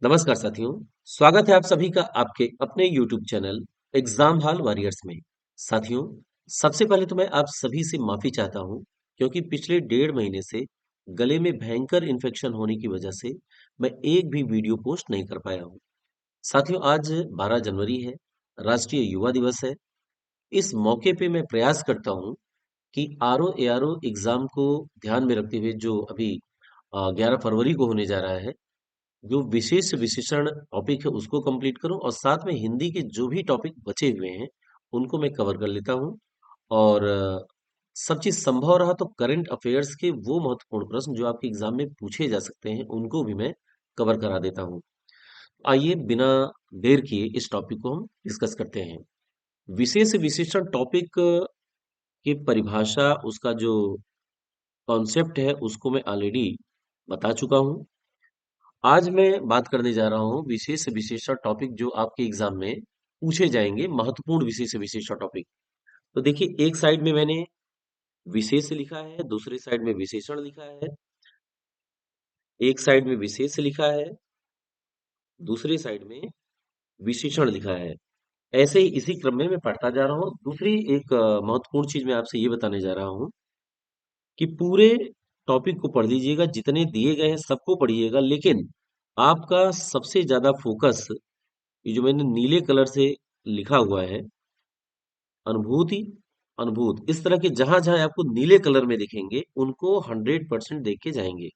नमस्कार साथियों, स्वागत है आप सभी का आपके अपने YouTube channel exam hall warriors में। साथियों, सबसे पहले तो मैं आप सभी से माफी चाहता हूं क्योंकि पिछले 1.5 महीने से गले में भयंकर इन्फेक्शन होने की वजह से मैं एक भी वीडियो पोस्ट नहीं कर पाया हूं। साथियों, आज 12 जनवरी है, राष्ट्रीय युवा दिवस है। इस मौके पे मैं प्रयास करता हूं कि आरओ एआरओ एग्जाम को ध्यान में रखते हुए जो अभी 11 फरवरी को होने जा रहा है, जो विशेष विशेषण टॉपिक है उसको कंप्लीट करूं और साथ में हिंदी के जो भी टॉपिक बचे हुए हैं उनको मैं कवर कर लेता हूं। और सब चीज संभव रहा तो करंट अफेयर्स के वो महत्वपूर्ण प्रश्न जो आपके एग्जाम में पूछे जा सकते हैं उनको भी मैं कवर करा देता हूं। आइए बिना देर किए इस टॉपिक को हम डिस्कस करते हैं। विशेष विशेषण टॉपिक की परिभाषा, उसका जो कॉन्सेप्ट है उसको मैं ऑलरेडी बता चुका हूं। आज मैं बात करने जा रहा हूँ विशेष विशेषण टॉपिक जो आपके एग्जाम में पूछे जाएंगे, महत्वपूर्ण विशेष विशेषण टॉपिक। तो देखिए, एक साइड में मैंने विशेष लिखा है, दूसरी साइड में विशेषण लिखा है। एक साइड में विशेष लिखा है, दूसरी साइड में विशेषण लिखा है। ऐसे ही इसी क्रम में मैं पढ़ता जा रहा हूँ। दूसरी एक महत्वपूर्ण चीज मैं आपसे ये बताने जा रहा हूँ कि पूरे टॉपिक को पढ़ लीजिएगा, जितने दिए गए हैं सबको पढ़िएगा, लेकिन आपका सबसे ज्यादा फोकस ये जो मैंने नीले कलर से लिखा हुआ है, अनुभूति, अनुभूत, इस तरह के जहां जहां आपको नीले कलर में दिखेंगे उनको 100% देख के जाएंगे,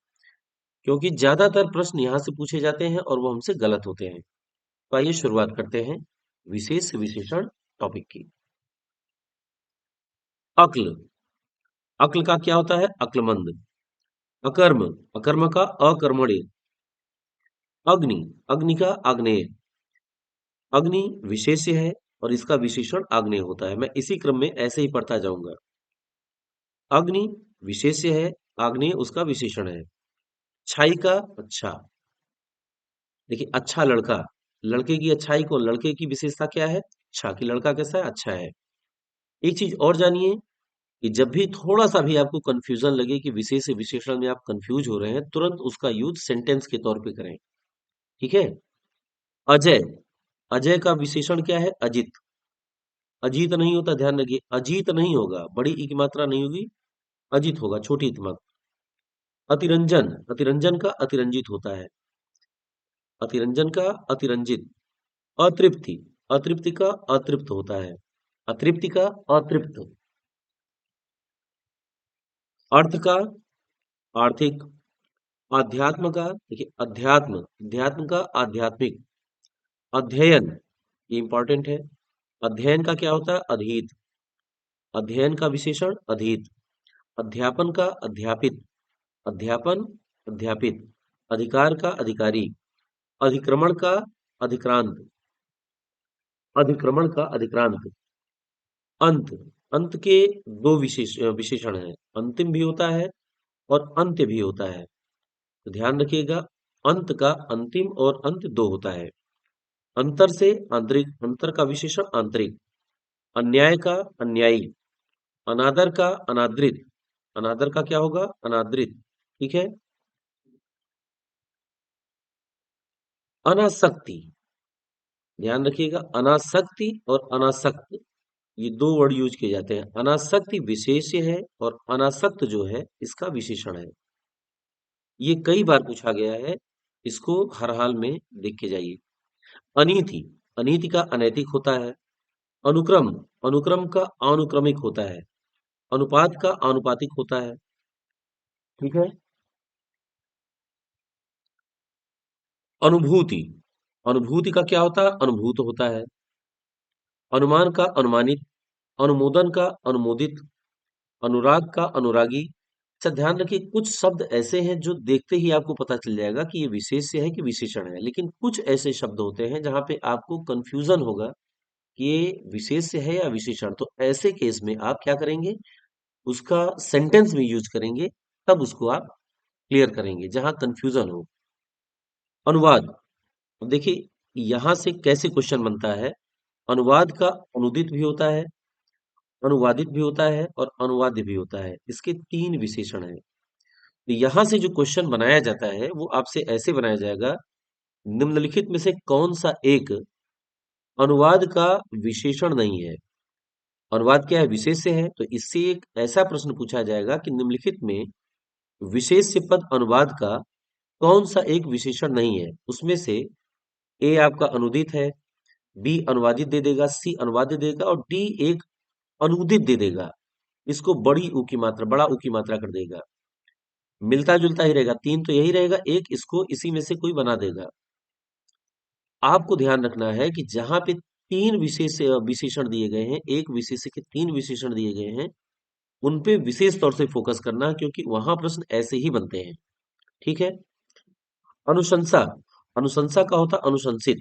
क्योंकि ज्यादातर प्रश्न यहां से पूछे जाते हैं और वो हमसे गलत होते हैं। तो आइए शुरुआत करते हैं विशेष विशेषण टॉपिक की। अक्ल, अक्ल का क्या होता है? अक्लमंद। अकर्म, अकर्म का अकर्मण्य। अग्नि, अग्नि का आग्नेय। अग्नि विशेष्य है और इसका विशेषण आग्नेय होता है। मैं इसी क्रम में ऐसे ही पढ़ता जाऊंगा। अग्नि विशेष्य है, आग्नेय उसका विशेषण है। अच्छाई का अच्छा, देखिए अच्छा लड़का, लड़के की अच्छाई को, लड़के की विशेषता क्या है? अच्छा, कि लड़का कैसा है? अच्छा है। एक चीज और जानिए कि जब भी थोड़ा सा भी आपको कंफ्यूजन लगे कि विशेष से विशेषण में आप कंफ्यूज हो रहे हैं, तुरंत उसका यूज सेंटेंस के तौर पे करें। ठीक है? अजय, अजय का विशेषण क्या है? अजित। अजीत नहीं होता, ध्यान रखिए, अजीत नहीं होगा, बड़ी ई की मात्रा नहीं होगी, अजित होगा, छोटी ई की मात्रा। अतिरंजन, अतिरंजन का अतिरंजित होता है। अतिरंजन का अतिरंजित। अतृप्ति, अतृप्ति का अतृप्त होता है। अतृप्ति का अतृप्त। अर्थ का आर्थिक। अध्यात्म का, देखिए अध्यात्म, अध्यात्म का आध्यात्मिक। अध्ययन, ये इंपॉर्टेंट है। अध्ययन का क्या होता है? अधीत। अध्ययन का विशेषण अधीत। अध्यापन का अध्यापित। अध्यापन, अध्यापित। अधिकार का अधिकारी। अधिक्रमण का अधिक्रांत। अधिक्रमण का अधिक्रांत। अंत, अंत के दो विशेषण हैं, अंतिम भी होता है और अंत्य भी होता है। तो ध्यान रखिएगा, अंत का अंतिम और अंत दो होता है। अंतर से आंतरिक, अंतर का विशेषण आंतरिक। अन्याय का अन्यायी। अनादर का अनादृत। अनादर का क्या होगा? अनादृत। ठीक है? अनासक्ति, ध्यान रखिएगा, अनासक्ति और अनासक्त, ये दो वर्ड यूज किए जाते हैं। अनासक्ति विशेष्य है और अनासक्त जो है इसका विशेषण है। ये कई बार पूछा गया है, इसको हर हाल में देख के जाइए। अनीति, अनीति का अनैतिक होता है। अनुक्रम, अनुक्रम का अनुक्रमिक होता है। अनुपात का आनुपातिक होता है। ठीक है? अनुभूति, अनुभूति का क्या होता है? अनुभूत होता है। अनुमान का अनुमानित। अनुमोदन का अनुमोदित। अनुराग का अनुरागी। अच्छा, ध्यान रखिए, कुछ शब्द ऐसे हैं जो देखते ही आपको पता चल जाएगा कि ये विशेष्य है कि विशेषण है, लेकिन कुछ ऐसे शब्द होते हैं जहां पे आपको कंफ्यूजन होगा कि ये विशेष्य है या विशेषण। तो ऐसे केस में आप क्या करेंगे? उसका सेंटेंस में यूज करेंगे, तब उसको आप क्लियर करेंगे जहां कंफ्यूजन हो। अनुवाद, अब देखिए यहां से कैसे क्वेश्चन बनता है। अनुवाद का अनुदित भी होता है, अनुवादित भी होता है और अनुवाद्य भी होता है। इसके तीन विशेषण हैं। तो यहां से जो क्वेश्चन बनाया जाता है वो आपसे ऐसे बनाया जाएगा निम्नलिखित में से कौन सा एक अनुवाद का विशेषण नहीं है? अनुवाद क्या है? विशेष्य है। तो इससे एक ऐसा प्रश्न पूछा जाएगा कि निम्नलिखित में विशेष्य पद अनुवाद का कौन सा एक विशेषण नहीं है? उसमें से ए आपका अनुदित है, बी अनुवादित दे देगा, सी अनुवादित दे देगा और डी एक अनूदित दे देगा। इसको बड़ी ऊ की मात्रा, बड़ा ऊ की मात्रा कर देगा। मिलता जुलता ही रहेगा, तीन तो यही रहेगा, एक इसको इसी में से कोई बना देगा। आपको ध्यान रखना है कि जहां पे तीन विशेषण दिए गए हैं, एक विशेष के तीन विशेषण दिए गए हैं, उन पे विशेष तौर से फोकस करना, क्योंकि वहां प्रश्न ऐसे ही बनते हैं। ठीक है। अनुशंसा, अनुशंसा का होता अनुशंसित।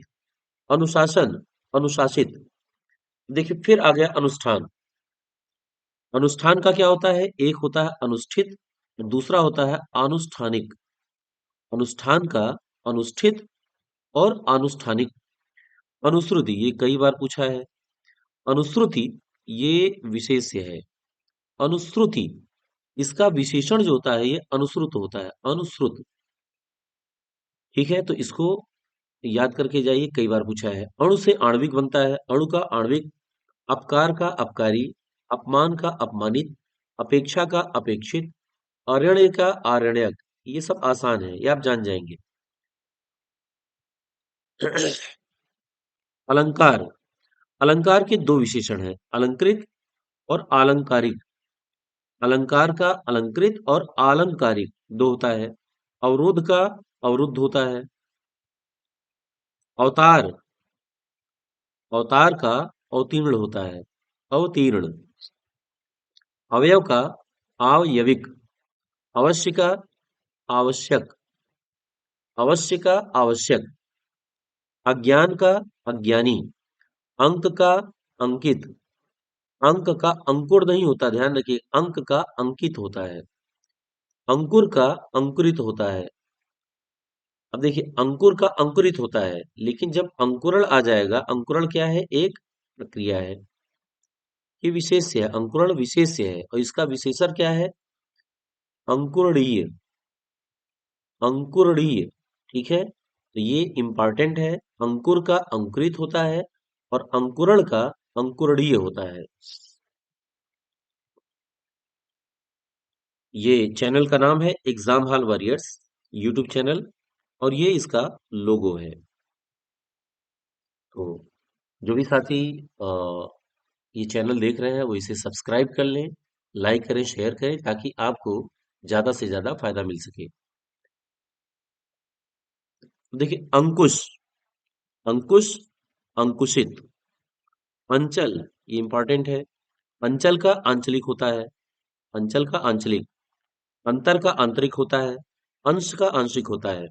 अनुशासन, अनुशासित। देखिए फिर आ गया अनुष्ठान। अनुष्ठान का क्या होता है? एक होता है अनुष्ठित, दूसरा होता है आनुष्ठानिक। अनुष्ठान का अनुष्ठित और आनुष्ठानिक। अनुश्रुति, ये कई बार पूछा है। अनुश्रुति, ये विशेष्य है। अनुश्रुति, इसका विशेषण जो होता है ये अनुश्रुत होता है, अनुश्रुत। ठीक है, तो इसको याद करके जाइए, कई बार पूछा है। अणु से आणविक बनता है, अणु का आणविक, अपकार का अपकारी, अपमान का अपमानित, अपेक्षा का अपेक्षित, अरण्य का आरण्यक। ये सब आसान है, ये आप जान जाएंगे। अलंकार, अलंकार के दो विशेषण हैं, अलंकृत और आलंकारिक। अलंकार का अलंकृत और आलंकारिक दो होता है। अवरोध का अवरुद्ध होता है। अवतार, अवतार का अवतीर्ण होता है, अवतीर्ण। अवयव का आवयविक, अवश्य का आवश्यक, अवश्य का आवश्यक। अज्ञान का अज्ञानी, अंक का अंकित। अंक का अंकुर नहीं होता, ध्यान रखिए, अंक का अंकित होता है। अंकुर का अंकुरित होता है। अब देखिए, अंकुर का अंकुरित होता है, लेकिन जब अंकुरण आ जाएगा, अंकुरण क्या है? एक प्रक्रिया है। ये विशेष्य है, अंकुरण विशेष्य है, और इसका विशेषण क्या है? अंकुरणीय, अंकुरणीय। ठीक है, तो ये इंपॉर्टेंट है। अंकुर का अंकुरित होता है और अंकुरण का अंकुरणीय होता है। ये चैनल का नाम है exam hall warriors, YouTube channel, और ये इसका लोगो है। तो जो भी साथी ये चैनल देख रहे हैं वो इसे सब्सक्राइब कर लें, लाइक करें, शेयर करें, ताकि आपको ज्यादा से ज्यादा फायदा मिल सके। देखिए, अंकुश, अंकुश, अंकुशित। अंचल, ये इंपॉर्टेंट है। अंचल का आंचलिक होता है, अंचल का आंचलिक। अंतर का आंतरिक होता है, अंश का आंशिक होता है।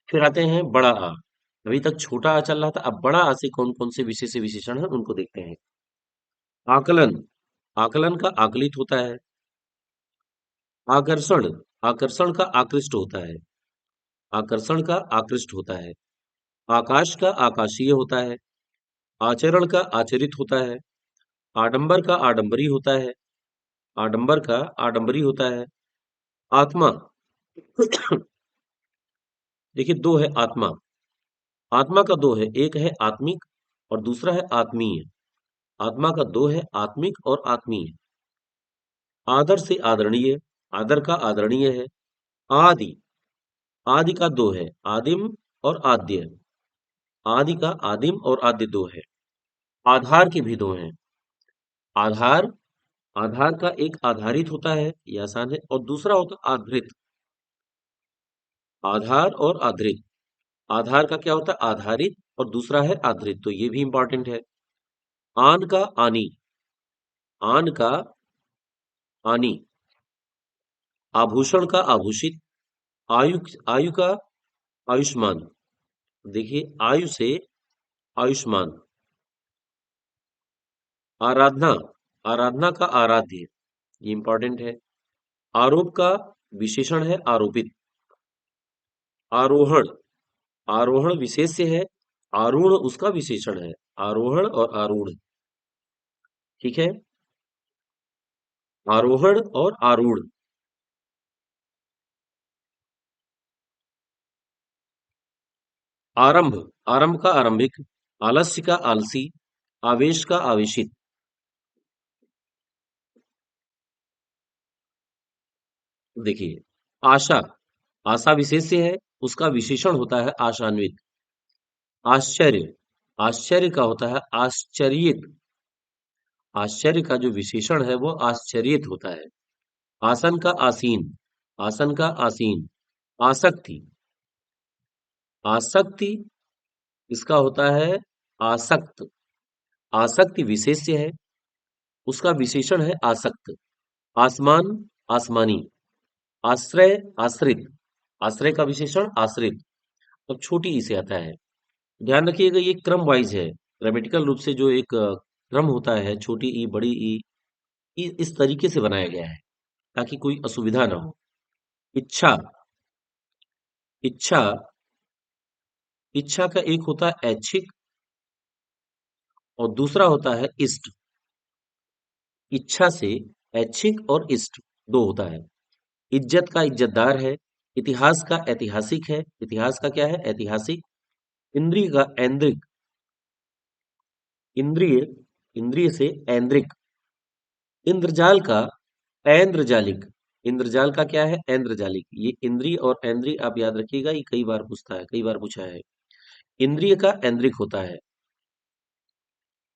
फिर आते हैं बड़ा आ। अभी तक छोटा आ चल रहा था, अब बड़ा आ से कौन कौन से विशेष विशेषण है उनको देखते हैं। आकलन, आकलन का आकलित होता है। आकर्षण, आकर्षण का आकृष्ट होता है। आकर्षण का आकृष्ट होता है। आकाश का आकाशीय होता है। आचरण का आचरित होता है। आडंबर का आडंबरी होता है। आडंबर का आडंबरी होता है। आत्मा, देखिए दो है आत्मा। आत्मा का दो है, एक है आत्मिक और दूसरा है आत्मीय। आत्मा का दो है, आत्मिक और आत्मीय। आदर से आदरणीय, आदर का आदरणीय है। आदि, आदि का दो है, आदिम और आद्य। आदि का आदिम और आद्य दो है। आधार के भी दो हैं। आधार, आधार का एक आधारित होता है, ये आसान है, और दूसरा होता है आधृत। आधार और आधृत। आधार का क्या होता है? आधारित, और दूसरा है आधृत, तो ये भी इंपॉर्टेंट है। आन का आनी, आन का आनी। आभूषण का आभूषित। आयु, आयु का आयुष्मान। देखिए, आयु से आयुष्मान। आराधना, आराधना का आराध्य, ये इंपॉर्टेंट है। आरोप का विशेषण है आरोपित। आरोहण, आरोहण विशेष्य है, आरूढ़ उसका विशेषण है। आरोहण और आरूढ़। ठीक है, आरोहण और आरूढ़। आरंभ, आरंभ का आरंभिक, आलस्य का आलसी, आवेश का आवेशित। देखिए, आशा, आशा विशेष्य है, उसका विशेषण होता है आशान्वित। आश्चर्य, आश्चर्य का होता है आश्चर्यित। आश्चर्य का जो विशेषण है वो आश्चर्यित होता है। आसन का आसीन, आसन का आसीन। आसक्ति, आसक्ति इसका होता है आसक्त। आसक्ति विशेष्य है, उसका विशेषण है आसक्त। आसमान, आसमानी। आश्रय, आश्रित। आश्रय का विशेषण आश्रित। अब छोटी ई से आता है। ध्यान रखिएगा ये क्रम वाइज है। ग्रामेटिकल रूप से जो एक क्रम होता है, छोटी ई, बड़ी ई, इस तरीके से बनाया गया है ताकि कोई असुविधा ना हो। इच्छा, इच्छा, इच्छा का एक होता है ऐच्छिक और दूसरा होता है इष्ट। इच्छा से ऐच्छिक और इष्ट दो होता है। इज्जत का इज्जतदार है। इतिहास का ऐतिहासिक है। इतिहास का क्या है? ऐतिहासिक। इंद्रिय का ऐन्द्रिक। इंद्रिय, इंद्रिय से ऐन्द्रिक। इंद्रजाल का ऐन्द्रजालिक। इंद्रजाल का क्या है? ऐन्द्रजालिक। ये इंद्रिय और ऐन्द्रिय आप याद रखिएगा, ये कई बार पूछता है, कई बार पूछा है। इंद्रिय का ऐन्द्रिक होता है।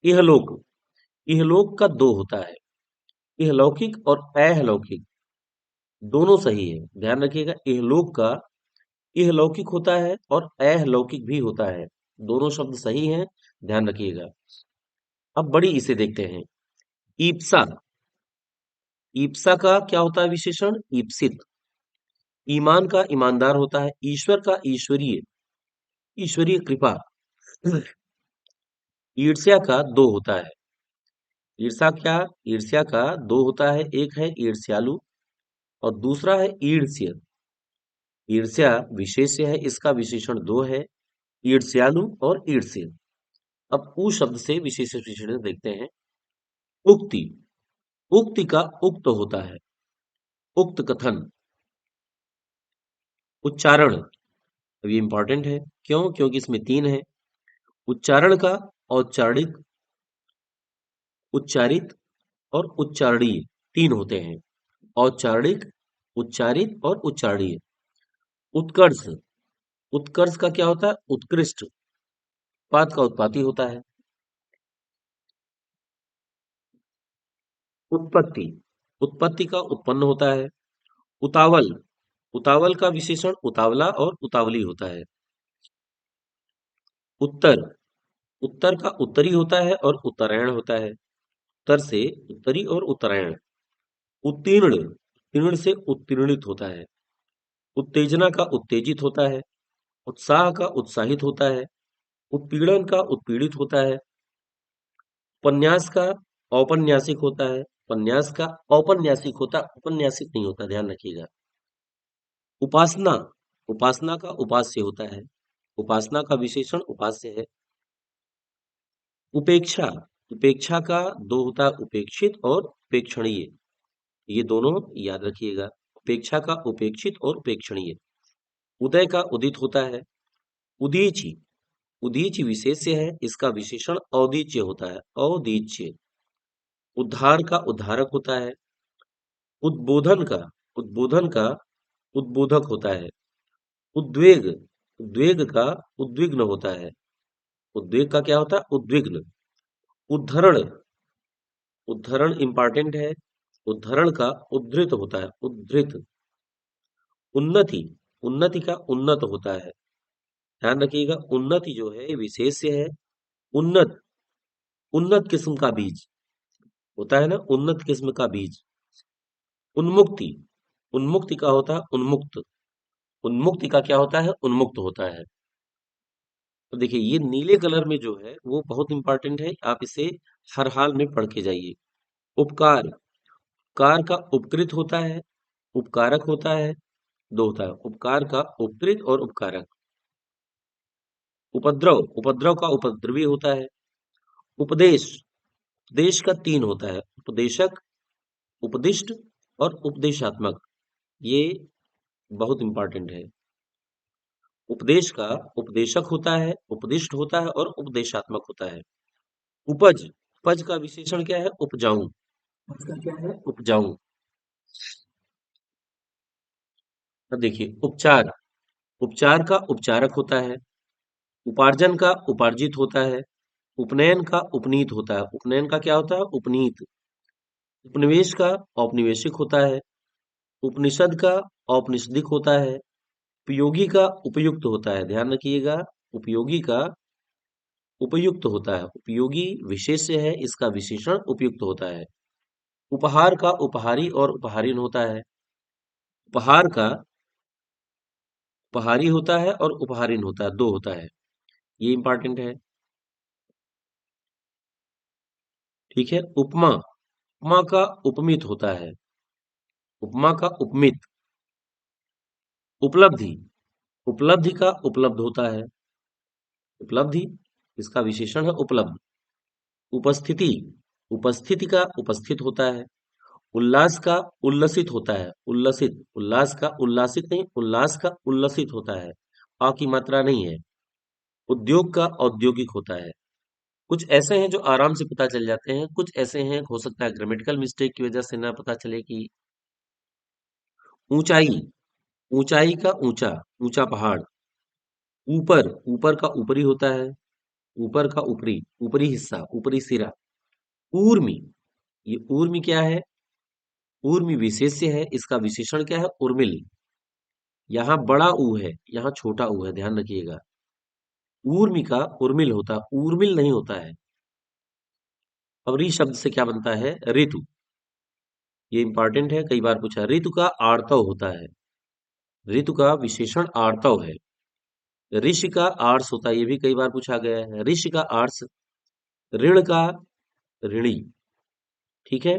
इहलोक, इहलोक का दो होता है। इहलौकिक और अहलौकिक दोनों सही है। ध्यान रखिएगा, इहलोक का इहलौकिक होता है और अहलौकिक भी होता है। दोनों शब्द सही हैं, ध्यान रखिएगा। अब बड़ी इसे देखते हैं। ईप्सा, ईप्सा का क्या होता है विशेषण? ईप्सित। ईमान का ईमानदार होता है। ईश्वर का ईश्वरीय, ईश्वरीय कृपा। ईर्ष्या का दो होता है। ईर्ष्या क्या? ईर्ष्या का दो होता है। एक है ईर्ष्यालु और दूसरा है ईर्ष्य। ईर्ष्या विशेष्य है, इसका विशेषण दो है, ईर्ष्यालु और ईर्ष्य। अब उ शब्द से विशेष विशेषण देखते हैं। उक्ति, उक्ति का उक्त होता है। उक्त कथन। उच्चारण, अब ये इंपॉर्टेंट है। क्यों? क्योंकि इसमें तीन है। उच्चारण का औच्चारिक, उच्चारित और उच्चारणीय तीन होते हैं। औच्चारिक, उच्चारित और उच्चारणीय। उत्कर्ष, उत्कर्ष का क्या होता है? उत्कृष्ट। उत्पाद का उत्पाती होता है। उत्पत्ति, उत्पत्ति का उत्पन्न होता है। उतावल, उतावल का विशेषण उतावला और उतावली होता है। उत्तर, उत्तर का उत्तरी होता है और उत्तरायण होता है। उत्तर से उत्तरी और उत्तरायण। उत्तीर्ण, तीर्ण से उत्तीर्णित होता है। उत्तेजना का उत्तेजित होता है। उत्साह का उत्साहित होता है। उत्पीड़न का उत्पीड़ित होता है। उपन्यास का औपन्यासिक होता है। उपन्यास का औपन्यासिक होता, उपन्यासिक नहीं होता, ध्यान रखिएगा। उपासना, उपासना का उपास्य होता है। उपासना का विशेषण उपास्य है। उपेक्षा, उपेक्षा का दो होता है, उपेक्षित और उपेक्षणीय। ये दोनों याद रखिएगा। उपेक्षा का उपेक्षित और उपेक्षणीय। उदय का उदित होता है। उदीची, उदीची विशेष्य है, इसका विशेषण औदीच्य होता है। औदीच्य। उद्धार का उद्धारक होता है। उद्बोधन का, उद्बोधन का उद्बोधक होता है। उद्वेग, उद्वेग का उद्विग्न होता है। उद्वेग का क्या होता है? उद्विग्न। उद्धरण, उद्धरण इंपॉर्टेंट है। उद्धरण का उद्धृत होता है। उद्धृत। उन्नति, उन्नति का उन्नत होता है। ध्यान रखिएगा, उन्नति जो है विशेष्य है। उन्नत, उन्नत किस्म का बीज होता है ना, उन्नत किस्म का बीज। उन्मुक्ति, उन्मुक्ति का होता है उन्मुक्त। उन्मुक्ति का क्या होता है? उन्मुक्त होता है। तो देखिए ये नीले कलर में जो है वो बहुत इंपॉर्टेंट है, आप इसे हर हाल में पढ़ के जाइए। उपकार, उपकार का उपकृत होता है, उपकारक होता है, दो होता है। उपकार का उपकृत और उपकारक। उपद्रव, उपद्रव का उपद्रवी होता है। उपदेश, उपदेश का तीन होता है। उपदेशक, उपदिष्ट और उपदेशात्मक। ये बहुत इंपॉर्टेंट है। उपदेश का उपदेशक होता है, उपदिष्ट होता है और उपदेशात्मक होता है। उपज, उपज का विशेषण क्या है? उपजाऊ। उपज का क्या है? उपजाऊ। अब देखिए उपचार, उपचार का उपचारक होता है। उपार्जन का उपार्जित होता है। उपनयन का उपनीत होता है। उपनयन का क्या होता है? उपनीत। उपनिवेश का औपनिवेशिक होता है। उपनिषद का औपनिषदिक होता है। उपयोगी का उपयुक्त होता है। ध्यान रखिएगा, उपयोगी का उपयुक्त होता है। उपयोगी विशेष्य है, इसका विशेषण उपयुक्त होता है। उपहार का उपहारी और उपहारीन होता है। उपहार का उपहारी होता है और उपहारीन होता है, दो होता है। ये इंपॉर्टेंट है। ठीक है। उपमा, उपमा का उपमित होता है। उपमा का उपमित। उपलब्धि, उपलब्धि का उपलब्ध होता है। उपलब्धि, इसका विशेषण है उपलब्ध। उपस्थिति, उपस्थिति का उपस्थित होता है। उल्लास का उल्लसित होता है। उल्लसित, उल्लास का उल्लासित नहीं, उल्लास का उल्लसित होता है। अ की मात्रा नहीं है। उद्योग का औद्योगिक होता है। कुछ ऐसे हैं जो आराम से पता चल जाते हैं, कुछ ऐसे हैं हो सकता है ग्रामेटिकल मिस्टेक की वजह से ना पता चले। कि ऊंचाई, ऊंचाई का ऊंचा, ऊंचा पहाड़। ऊपर, ऊपर का ऊपरी होता है। ऊपर का ऊपरी, ऊपरी हिस्सा, ऊपरी सिरा। ऊर्मी, ये ऊर्मी क्या है? ऊर्मी विशेष्य है, इसका विशेषण क्या है? उर्मिल। यहाँ बड़ा ऊ है, यहाँ छोटा ऊ है, ध्यान रखिएगा। ऊर्मी का उर्मिल होता है, ऊर्मिल नहीं होता है। अब री शब्द से क्या बनता है? ऋतु। ये इंपॉर्टेंट है, कई बार पूछा। ऋतु का आर्तव होता है। ऋतु का विशेषण आर्तव है। ऋषि का आर्स होता है, ये भी कई बार पूछा गया है। ऋषि का आर्स। ऋण का ऋणी। ठीक है।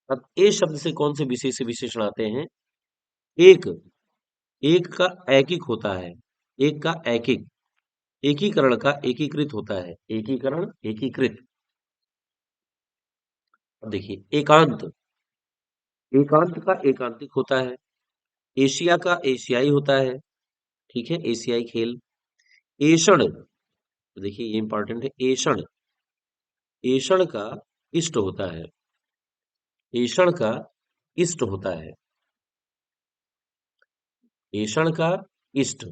अब ए शब्द से कौन से विशेष विशेषण आते हैं? एक, एक का ऐकिक होता है। एक का ऐकिक। एकीकरण का एकीकृत होता है। एकीकरण, एकीकृत। अब देखिए एकांत, एकांत का एकांतिक होता है। एशिया का एशियाई होता है। ठीक है, एशियाई खेल। एषण, देखिए ये इंपॉर्टेंट है। एषण, एषण का इष्ट होता है। एषण का इष्ट होता है। एषण का इष्ट,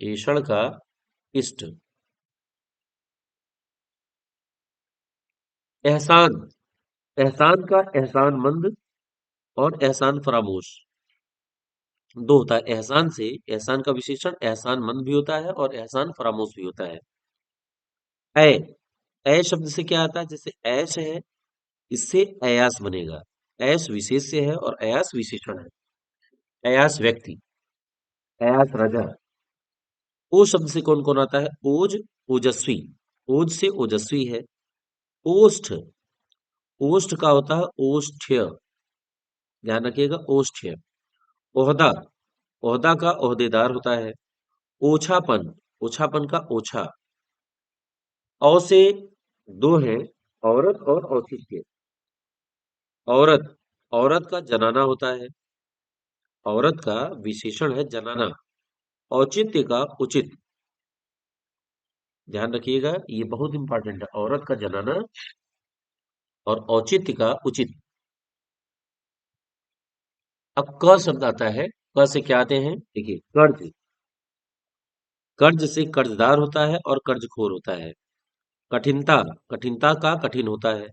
एषण का इष्ट। एहसान, एहसान का एहसानमंद और एहसान फरामोश, दो होता है। एहसान से, एहसान का विशेषण एहसानमंद भी होता है और एहसान फरामोश भी होता है। ऐ, ऐ शब्द से क्या आता है? जैसे ऐश है, इससे अयास बनेगा। ऐश विशेष्य है और अयास विशेषण है। अयास व्यक्ति, अयास राजा। ओ शब्द से कौन कौन आता है? ओज, ओजस्वी। ओज से ओजस्वी है। ओष्ठ, ओष्ठ का होता है ओष्ठ्य। ध्यान रखिएगा, ओष्ठ्य। ओहदा, ओहदा का ओहदेदार होता है। ओछापन, ओछापन का ओछा। औ से दो है, औरत और औचित्य। औरत, औरत का जनाना होता है। औरत का विशेषण है जनाना। औचित्य का उचित। ध्यान रखिएगा, ये बहुत इंपॉर्टेंट है। औरत का जनाना और औचित्य का उचित। अब क शब्द आता है। क से क्या आते हैं? देखिए कर्ज, कर्ज से कर्जदार होता है और कर्जखोर होता है। कठिनता, कठिनता का कठिन होता है।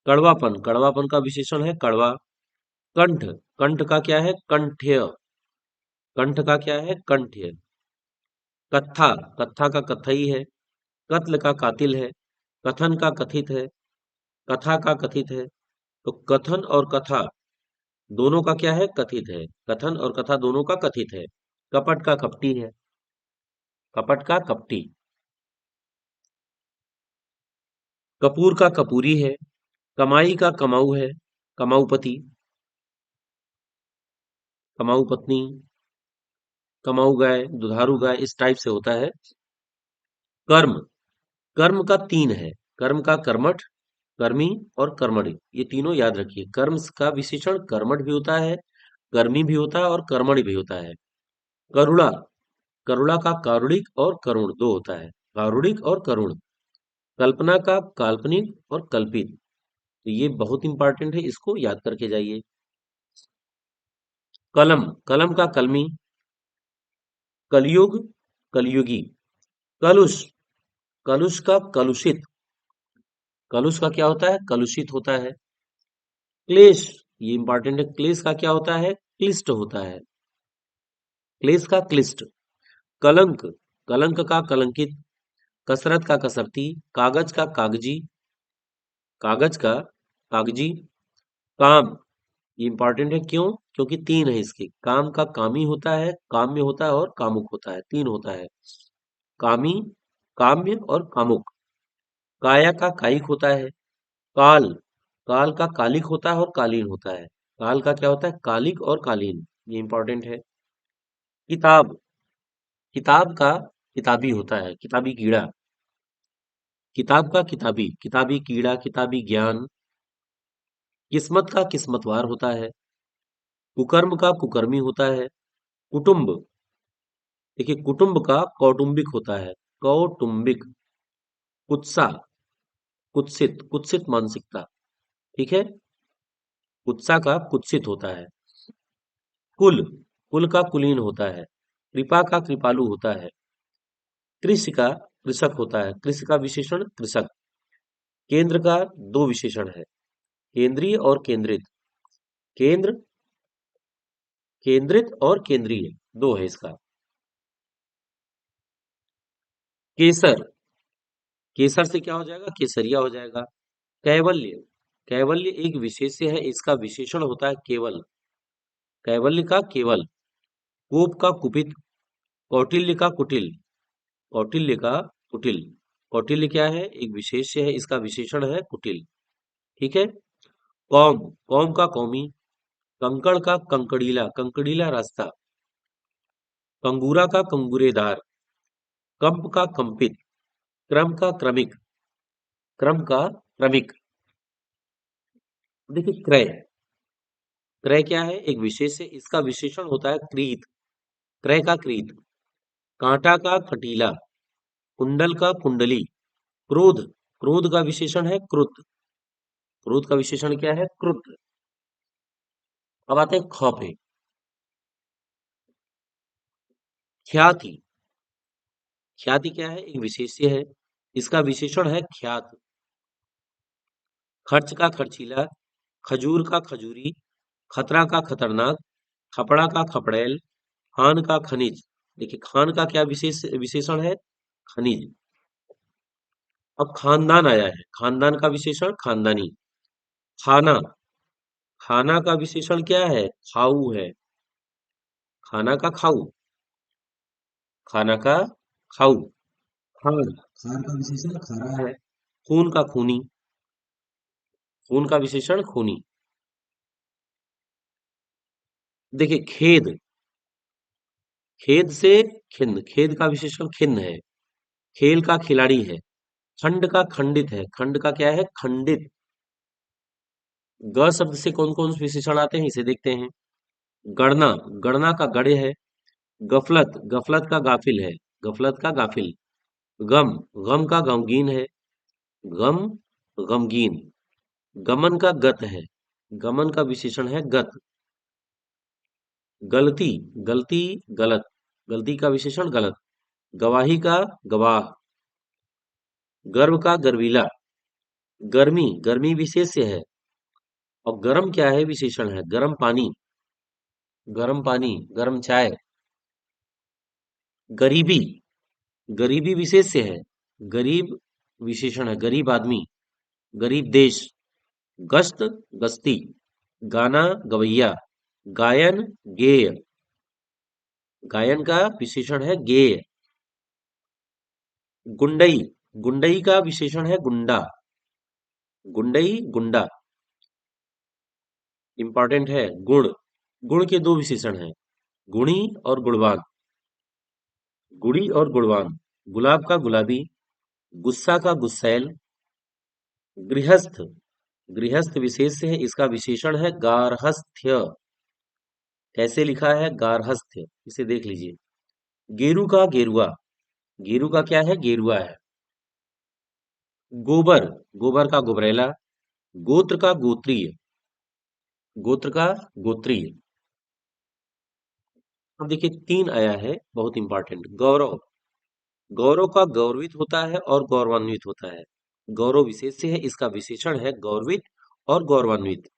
कड़वापन, कड़वापन का विशेषण है कड़वा। कंठ, कंठ का क्या है? कंठ्य। कंठ का क्या है? कंठ्य। कत्था, कत्था का कथई है। कत्ल का कातिल है। कथन का कथित है। कथा का कथित है। तो कथन और कथा दोनों का क्या है? कथित है। कथन और कथा दोनों का कथित है। कपट का कपटी है। कपट का कपटी। कपूर का कपूरी है। कमाई का कमाऊ है। कमाऊपति, कमाऊ पत्नी, कमाऊ गाय, दुधारू गाय, इस टाइप से होता है। कर्म, कर्म का तीन है। कर्म का कर्मठ, कर्मी और कर्मणि, ये तीनों याद रखिए। कर्म का विशेषण कर्मठ भी होता है, कर्मी भी होता है और कर्मणि भी होता है। करुणा, करुणा का कारुणिक और करुण दो होता है। कारुणिक और करुण। कल्पना का काल्पनिक और कल्पित। तो ये बहुत इंपॉर्टेंट है, इसको याद करके जाइए। कलम, कलम का कलमी। कलयुग, कलयुगी। कलुष, कलुष का कलुषित। कलुष का क्या होता है? कलुषित होता है। क्लेश, ये इंपॉर्टेंट है, क्लेश का क्या होता है? क्लिष्ट होता है। क्लेश का क्लिष्ट। कलंक, कलंक का कलंकित। कसरत का कसरती। कागज का कागजी। कागज का कागजी। काम, ये इंपॉर्टेंट है, क्यों? क्योंकि तीन है इसके। काम का कामी होता है, काम्य होता है और कामुक होता है, तीन होता है। कामी, काम्य और कामुक। काया का कायिक होता है। काल, काल का कालिक होता है और कालीन होता है। काल का क्या होता है? कालिक और कालीन, ये इंपॉर्टेंट है। किताब, किताब का किताबी होता है, किताबी कीड़ा। किताब का किताबी, किताबी कीड़ा, किताबी ज्ञान। किस्मत का किस्मतवार होता है। कुकर्म का कुकर्मी होता है। कुटुंब, देखिए कुटुंब का कौटुंबिक होता है। कौटुंबिक। कुत्सा, कुत्सित, कुत्सित मानसिकता। ठीक है। कुत्सा का कुत्सित होता है। कुल, कुल का कुलीन होता है। कृपा का कृपालु होता है। कृषि का कृषक होता है। कृषि का विशेषण कृषक। केंद्र का दो विशेषण है, केंद्रीय और केंद्रित। केंद्र, केंद्रित और केंद्रीय, दो है इसका। केसर, केसर से क्या हो जाएगा? केसरिया हो जाएगा। कैवल्य, कैवल्य एक विशेष्य है, इसका विशेषण होता है केवल। कैवल्य का केवल। कोप का कुपित। कौटिल्य का कुटिल। कौटिल्य का कुटिल। कौटिल्य क्या है? एक विशेष्य है, इसका विशेषण है कुटिल। ठीक है। कौम, कौम का कौमी। कंकड़ का कंकड़ीला, कंकड़ीला रास्ता। कंगूरा का कंगूरेदार। कंप का कंपित। क्रम का क्रमिक। क्रम का क्रमिक। देखिए क्रय, क्रय क्या है? एक विशेष है, इसका विशेषण होता है क्रीत। क्रय का क्रीत। कांटा का कटीला। कुंडल का कुंडली। क्रोध, क्रोध का विशेषण है क्रुद्ध। क्रोध का विशेषण क्या है? क्रुद्ध। अब आते हैं ख पे। ख्याति, ख्याति क्या है? एक विशेष्य है, इसका विशेषण है ख्यात। खर्च का खर्चीला। खजूर का खजूरी। खतरा का खतरनाक। खपड़ा का खपड़ैल। खान का खनिज। देखिए खान का क्या विशेषण है? खनिज। अब खानदान आया है, खानदान का विशेषण खानदानी। खाना, खाना का विशेषण क्या है? खाऊ है। खाना का खाऊ। खाना का खाऊ। खान, खान का विशेषण खारा है। खून का खूनी। खून का विशेषण खूनी। देखिए खेद, खेद से खिन्न, खेद का विशेषण खिन्न है। खेल का खिलाड़ी है। खंड का खंडित है। खंड का क्या है? खंडित। ग शब्द से कौन कौन से विशेषण आते हैं, इसे देखते हैं। गणना, गणना का गड़े है। गफलत, गफलत का गाफिल है। गफलत का गाफिल। गम, गम का गमगीन है। गम, गमगीन। गमन का गत है। गमन का विशेषण है गत। गलती, गलती गलत। गलती का विशेषण गलत। गवाही का गवाह। गर्व का गर्वीला। गर्मी, गर्मी विशेष्य है। और गरम क्या है? विशेषण है। गरम पानी, गरम पानी, गरम चाय। गरीबी, गरीबी विशेष्य है। गरीब विशेषण है। गरीब आदमी। गरीब देश। गश्त, गश्ती। गाना, गवैया। गायन, गेय। गायन का विशेषण है गेय। गुंडई, गुंडई का विशेषण है गुंडा। गुंडई, गुंडा। इंपॉर्टेंट है। गुण, गुण के दो विशेषण हैं, गुणी और गुणवान। गुणी और गुणवान। गुलाब का गुलाबी। गुस्सा का गुस्सैल। गृहस्थ, गृहस्थ विशेष है, इसका विशेषण है गार्हस्थ्य। कैसे लिखा है? गार्हस्थ्य, इसे देख लीजिए। गेरू का गेरुआ, गेरू का क्या है? गेरुआ है। गोबर, गोबर का गोबरेला। गोत्र का गोत्रीय, गोत्र का गोत्रीय। अब देखिए तीन आया है, बहुत इंपॉर्टेंट। गौरव, गौरव का गौरवित होता है और गौरवान्वित होता है। गौरव विशेष्य है, इसका विशेषण है गौरवित और गौरवान्वित।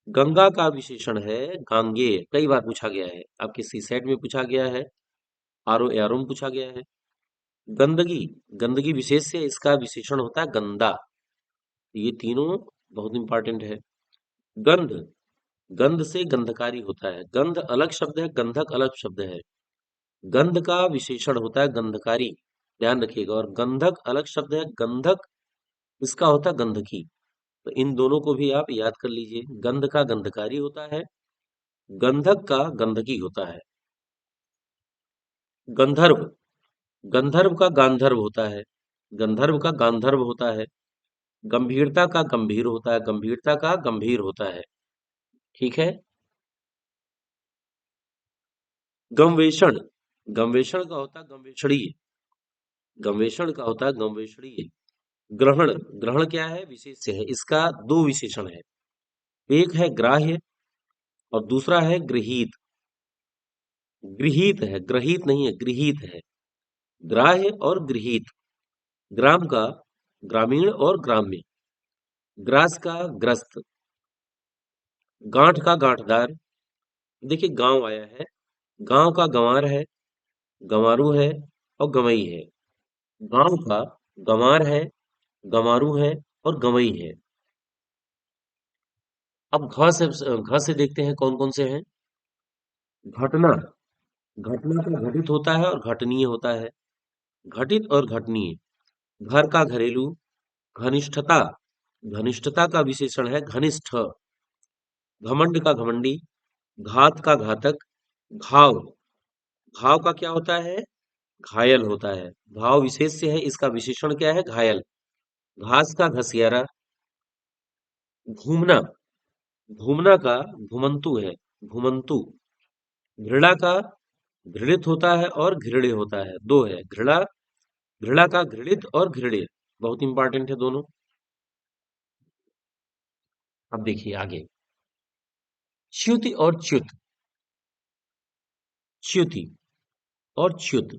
गंगा का विशेषण है गांगेय, कई बार पूछा गया है, आपके सी सेट में पूछा गया है, आरओ एआरओ में पूछा गया है। गंदगी, गंदगी विशेष्य है, इसका विशेषण होता है गंदा। ये तीनों बहुत इंपॉर्टेंट है। गंध, गंध से गंधकारी होता है। गंध अलग शब्द है, गंधक अलग शब्द है। गंध का विशेषण होता है गंधकारी, ध्यान रखिएगा। और गंधक अलग शब्द है, गंधक इसका होता है गंधकी। तो इन दोनों को भी आप याद कर लीजिए। गंध का गंधकारी होता है, गंधक का गंधकी होता है। गंधर्व, गंधर्व का गांधर्व होता है, गंधर्व का गांधर्व होता है। गंभीरता का गंभीर होता है, गंभीरता का गंभीर होता है। ठीक है। गंवेषण, गंवेषण का होता है गंवेषणीय, गंवेषण का होता है गंवेषणीय। ग्रहण, ग्रहण क्या है? विशेष्य है, इसका दो विशेषण है। एक है ग्राह्य और दूसरा है गृहीत। गृहीत है, ग्रहित नहीं है, गृहीत है। ग्राह्य और गृहीत। ग्राम का ग्रामीण और ग्राम्य। ग्रास का ग्रस्त। गांठ का गांठदार। देखिए गांव आया है, गांव का गंवार है, गंवारू है और गवई है। गांव का गंवार है, गंवारू है और गवई है। अब घ से देखते हैं कौन कौन से हैं। घटना, घटना का घटित होता है और घटनीय होता है। घटित और घटनीय। घर का घरेलू। घनिष्ठता, घनिष्ठता का विशेषण है घनिष्ठ। घमंड का घमंडी। घात का घातक। घाव, घाव का क्या होता है? घायल होता है। घाव विशेष्य है, इसका विशेषण क्या है? घायल। घास का घसियारा। घूमना, घूमना का घुमंतु है, घुमंतु। घृणा का घृणित होता है और घृण्य होता है, दो है। घृणा, घृणा का घृणित और घृण्य, बहुत इंपॉर्टेंट है दोनों। अब देखिए आगे। च्युति और च्युत, च्युति और च्युत।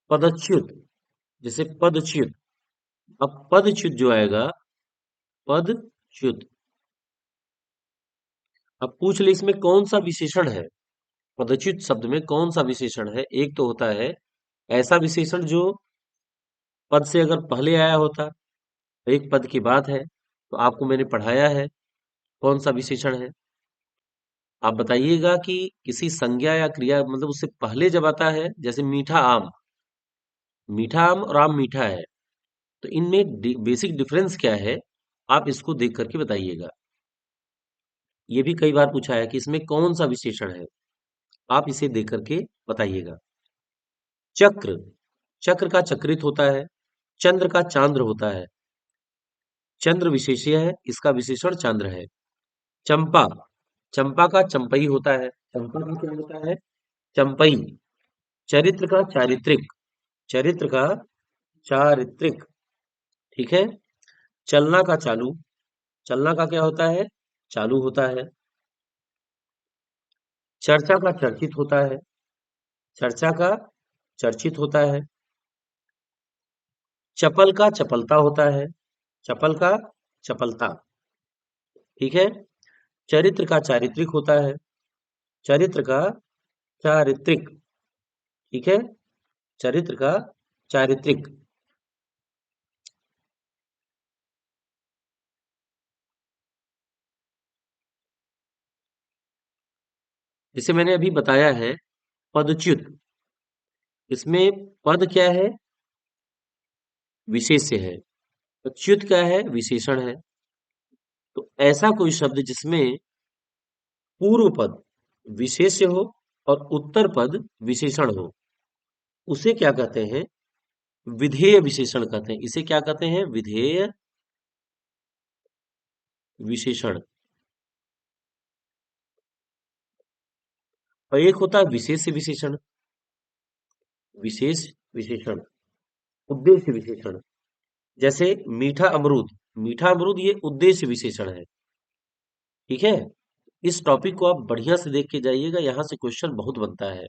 पदच्युत, जैसे पदच्युत। अब पदच्युत जो आएगा, पदच्युत। अब पूछ ले इसमें कौन सा विशेषण है? पदच्युत शब्द में कौन सा विशेषण है? एक तो होता है ऐसा विशेषण जो पद से अगर पहले आया होता, एक पद की बात है, तो आपको मैंने पढ़ाया है कौन सा विशेषण है। आप बताइएगा कि किसी संज्ञा या क्रिया मतलब उससे पहले जब आता है, जैसे मीठा आम, मीठा आम और आम मीठा है, तो इनमें बेसिक डिफरेंस क्या है? आप इसको देख करके बताइएगा। ये भी कई बार पूछा है कि इसमें कौन सा विशेषण है, आप इसे देख करके बताइएगा। चक्र, चक्र का चक्रित होता है। चंद्र का चांद्र होता है। चंद्र विशेष्य है, इसका विशेषण चांद्र है। चंपा, चंपा का चंपई होता है। चंपा का क्या होता है? चंपई। चरित्र का चारित्रिक, चरित्र का चारित्रिक। ठीक है। चलना का चालू, चलना का क्या होता है? चालू होता है। चर्चा का चर्चित होता है। चर्चा का चर्चित होता है। चपल का चपलता होता है। चपल का चपलता। ठीक है। चरित्र का चारित्रिक होता है। चरित्र का चारित्रिक। ठीक है। चरित्र का चारित्रिक। जिसे मैंने अभी बताया है पदच्युत, इसमें पद क्या है? विशेष्य है। अच्युत क्या है? विशेषण है। तो ऐसा कोई शब्द जिसमें पूर्व पद विशेष्य हो और उत्तर पद विशेषण हो, उसे क्या कहते हैं? विधेय विशेषण कहते हैं। इसे क्या कहते हैं? विधेय विशेषण। और एक होता है विशेष विशेषण, विशेष विशेषण, उद्देश्य विशेषण। जैसे मीठा अमरूद ये उद्देश्य विशेषण है। ठीक है, इस टॉपिक को आप बढ़िया से देख के जाइएगा, यहाँ से क्वेश्चन बहुत बनता है।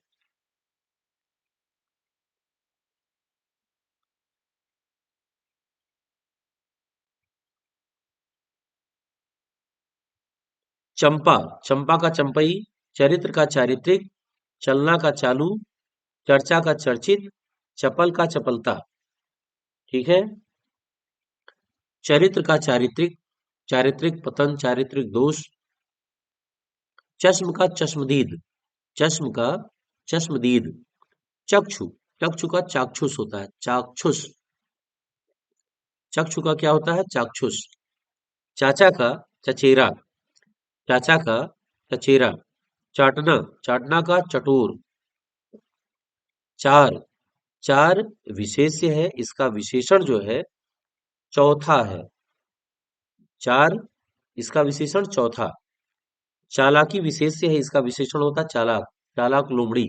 चंपा, चंपा का चंपई, चरित्र का चारित्रिक, चलना का चालू, चर्चा का चर्चित, चपल का चपलता। ठीक है, चरित्र का चारित्रिक, चारित्रिक पतन, चारित्रिक दोष। चश्म का चश्मदीद, चश्म का चश्मदीद। चक्षु, चक्षु का चाक्षुष होता है, चाक्षुष। चक्षु का क्या होता है? चाक्षुष। चाचा का चचेरा, चाचा का चचेरा। चाटना, चाटना का चटोर। चार, चार विशेष्य है, इसका विशेषण जो है चौथा है। चार, इसका विशेषण चौथा। चालाकी विशेष्य है, इसका विशेषण होता है चालाक, चालाक लोमड़ी।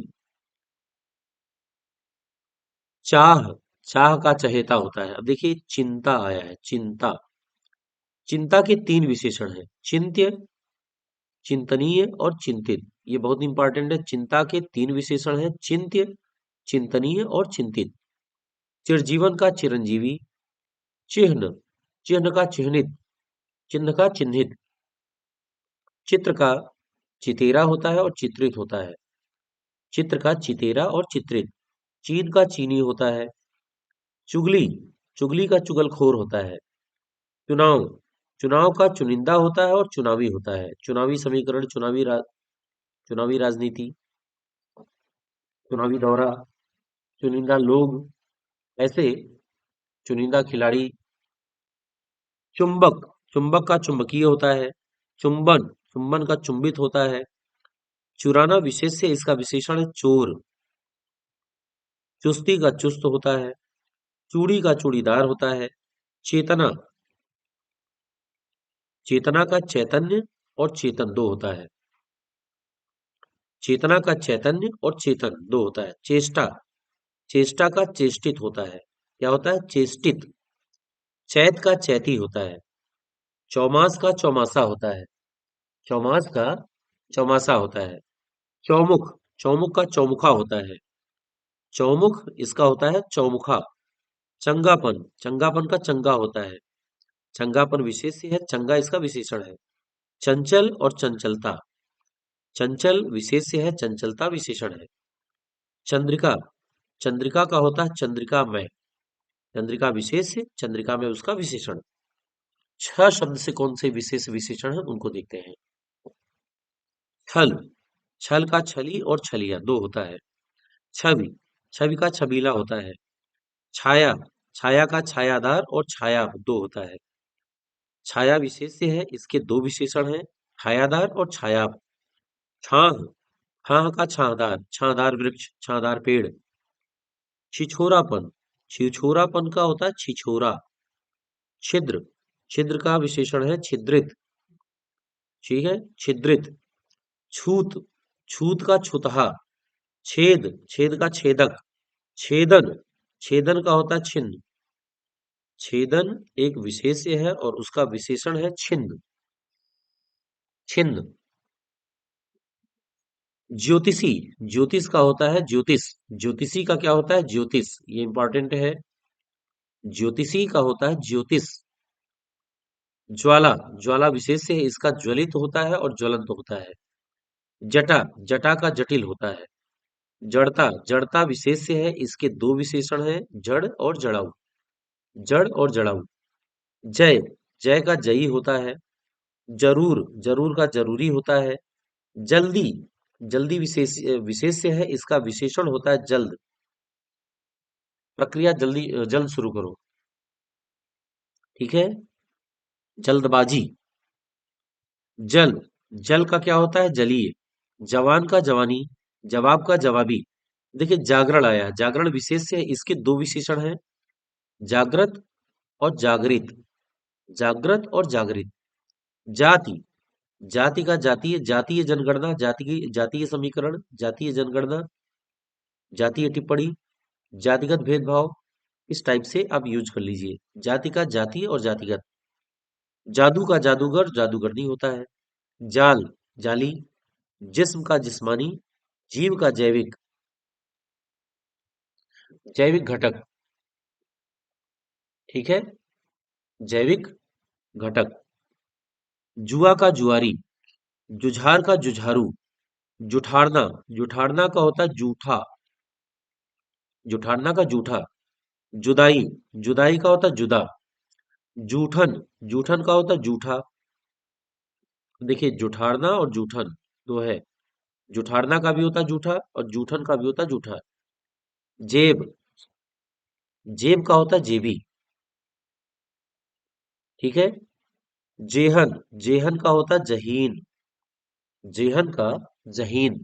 चाह, चाह का चहेता होता है। अब देखिए चिंता आया है, चिंता। चिंता के तीन विशेषण हैं, चिंत्य, चिंतनीय और चिंतित। ये बहुत इंपॉर्टेंट है। चिंता के तीन विशेषण हैं, चिंत्य, चिंतनीय और चिंतित। चिरजीवन का चिरंजीवी। चिह्न, चिह्न का चिह्नित, चिन्ह का चिन्हित। चित्र का चितेरा होता है और चित्रित होता है। चित्र का चितेरा और चित्रित। चीन का चीनी होता है। चुगली, चुगली का चुगलखोर होता है। चुनाव, चुनाव का चुनिंदा होता है और चुनावी होता है। चुनावी समीकरण, चुनावी राजनीति, चुनावी दौरा, चुनिंदा लोग, ऐसे चुनिंदा खिलाड़ी। चुंबक, चुंबक का चुंबकीय होता है। चुंबन, चुंबन का चुंबित होता है। चुराना विशेष्य, इसका विशेषण है चोर। चुस्ती का चुस्त होता है। चूड़ी का चूड़ीदार होता है। चेतना, चेतना का चैतन्य और चेतन दो होता है। चेतना का चैतन्य और चेतन दो होता है। चेष्टा, चेष्टा का चेष्टित होता है। क्या होता है? चेष्टित। चैत का चैती होता है। चौमास का चौमासा होता है। चौमास का चौमासा होता है। चौमुख, चौमुख का चौमुखा होता है। चौमुख इसका होता है चौमुखा। चंगापन, चंगापन का चंगा होता है। चंगापन विशेष्य है, चंगा इसका विशेषण है। चंचल और चंचलता, चंचल विशेष्य है, चंचलता विशेषण है। चंद्रिका, चंद्रिका का होता है चंद्रिका में। चंद्रिका विशेष्य, चंद्रिका में उसका विशेषण। छह शब्द से कौन से विशेष विशेषण है उनको देखते हैं। छल, छल का छली और छलिया दो होता है। छवि, छवि का छबीला होता है। छाया, छाया का छायादार और छाया दो होता है। छाया विशेष्य है, इसके दो विशेषण हैं, छायादार और छायाव। छाह, छाह का छाहदार, छाहदार वृक्ष, छाहदार पेड़। छिछोरापन, छिछोरापन का होता है छिछोरा। छिद्र, छिद्र का विशेषण है छिद्रित। ठीक है, छिद्रित। छूत, छूत का छुतहा। छेद, छेद का छेदक। छेदन, छेदन का होता है छिन्न। छेदन एक विशेष्य है और उसका विशेषण है छिन्न, छिन्न। ज्योतिषी, ज्योतिष का होता है ज्योतिष। ज्योतिषी का क्या होता है? ज्योतिष, ये इंपॉर्टेंट है। ज्योतिषी का होता है ज्योतिष। ज्वाला, ज्वाला विशेष्य है, इसका ज्वलित होता है और ज्वलंत होता है। जटा, जटा का जटिल होता है। जड़ता, जड़ता विशेष्य है, इसके दो विशेषण हैं, जड़ और जड़ाऊ। जड़ और जड़ाऊ। जय, जय का जयी होता है। जरूर, जरूर का जरूरी होता है। जल्दी, जल्दी विशेष्य है, इसका विशेषण होता है जल्द। प्रक्रिया जल्दी, जल्द शुरू करो। ठीक है, जल्दबाजी। जल, जल का क्या होता है? जलीय। जवान का जवानी, जवाब का जवाबी। देखिए जागरण आया, जागरण विशेष्य है, इसके दो विशेषण हैं, जागृत और जागृत। जागृत और जागृत। जाति, जाति का जातीय, जातीय जनगणना, जातीय जातीय समीकरण, जातीय जनगणना, जातीय टिप्पणी, जातिगत भेदभाव, इस टाइप से आप यूज कर लीजिए। जाति का जातीय और जातिगत। जादू का जादूगर, जादूगरनी होता है। जाल, जाली, जिस्म का जिस्मानी, जीव का जैविक, जैविक घटक, ठीक है, जैविक घटक। जुआ का जुआरी, जुझार का जुझारू, जुठारना, जुठारना का होता है जूठा, जुठारना का जूठा। जुदाई, जुदाई का होता है जुदा। जूठन, जूठन का होता है जूठा। देखिए जुठारना और जूठन दो है। जुठारना का भी होता है जूठा और जूठन का भी होता है जूठा। जेब, जेब का होता है जेबी, ठीक है। जेहन, जेहन का होता है जहीन, जेहन का जहीन।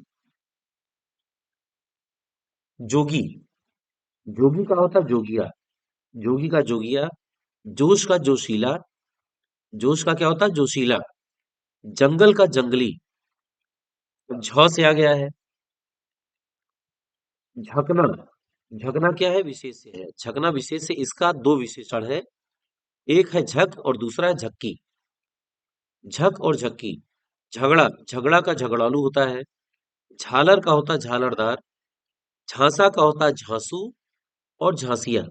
जोगी, जोगी का होता है जोगिया, जोगी का जोगिया। जोश का जोशीला, जोश का क्या होता है जोशीला। जंगल का जंगली, झ से आ गया है। झकना, झकना क्या है विशेष्य है। झकना विशेष्य, इसका दो विशेषण है, एक है झक और दूसरा है झक्की। झक और झक्की। झगड़ा, झगड़ा का झगड़ालू होता है। झालर का होता है झालरदार। झांसा का होता है झांसू और झांसिया।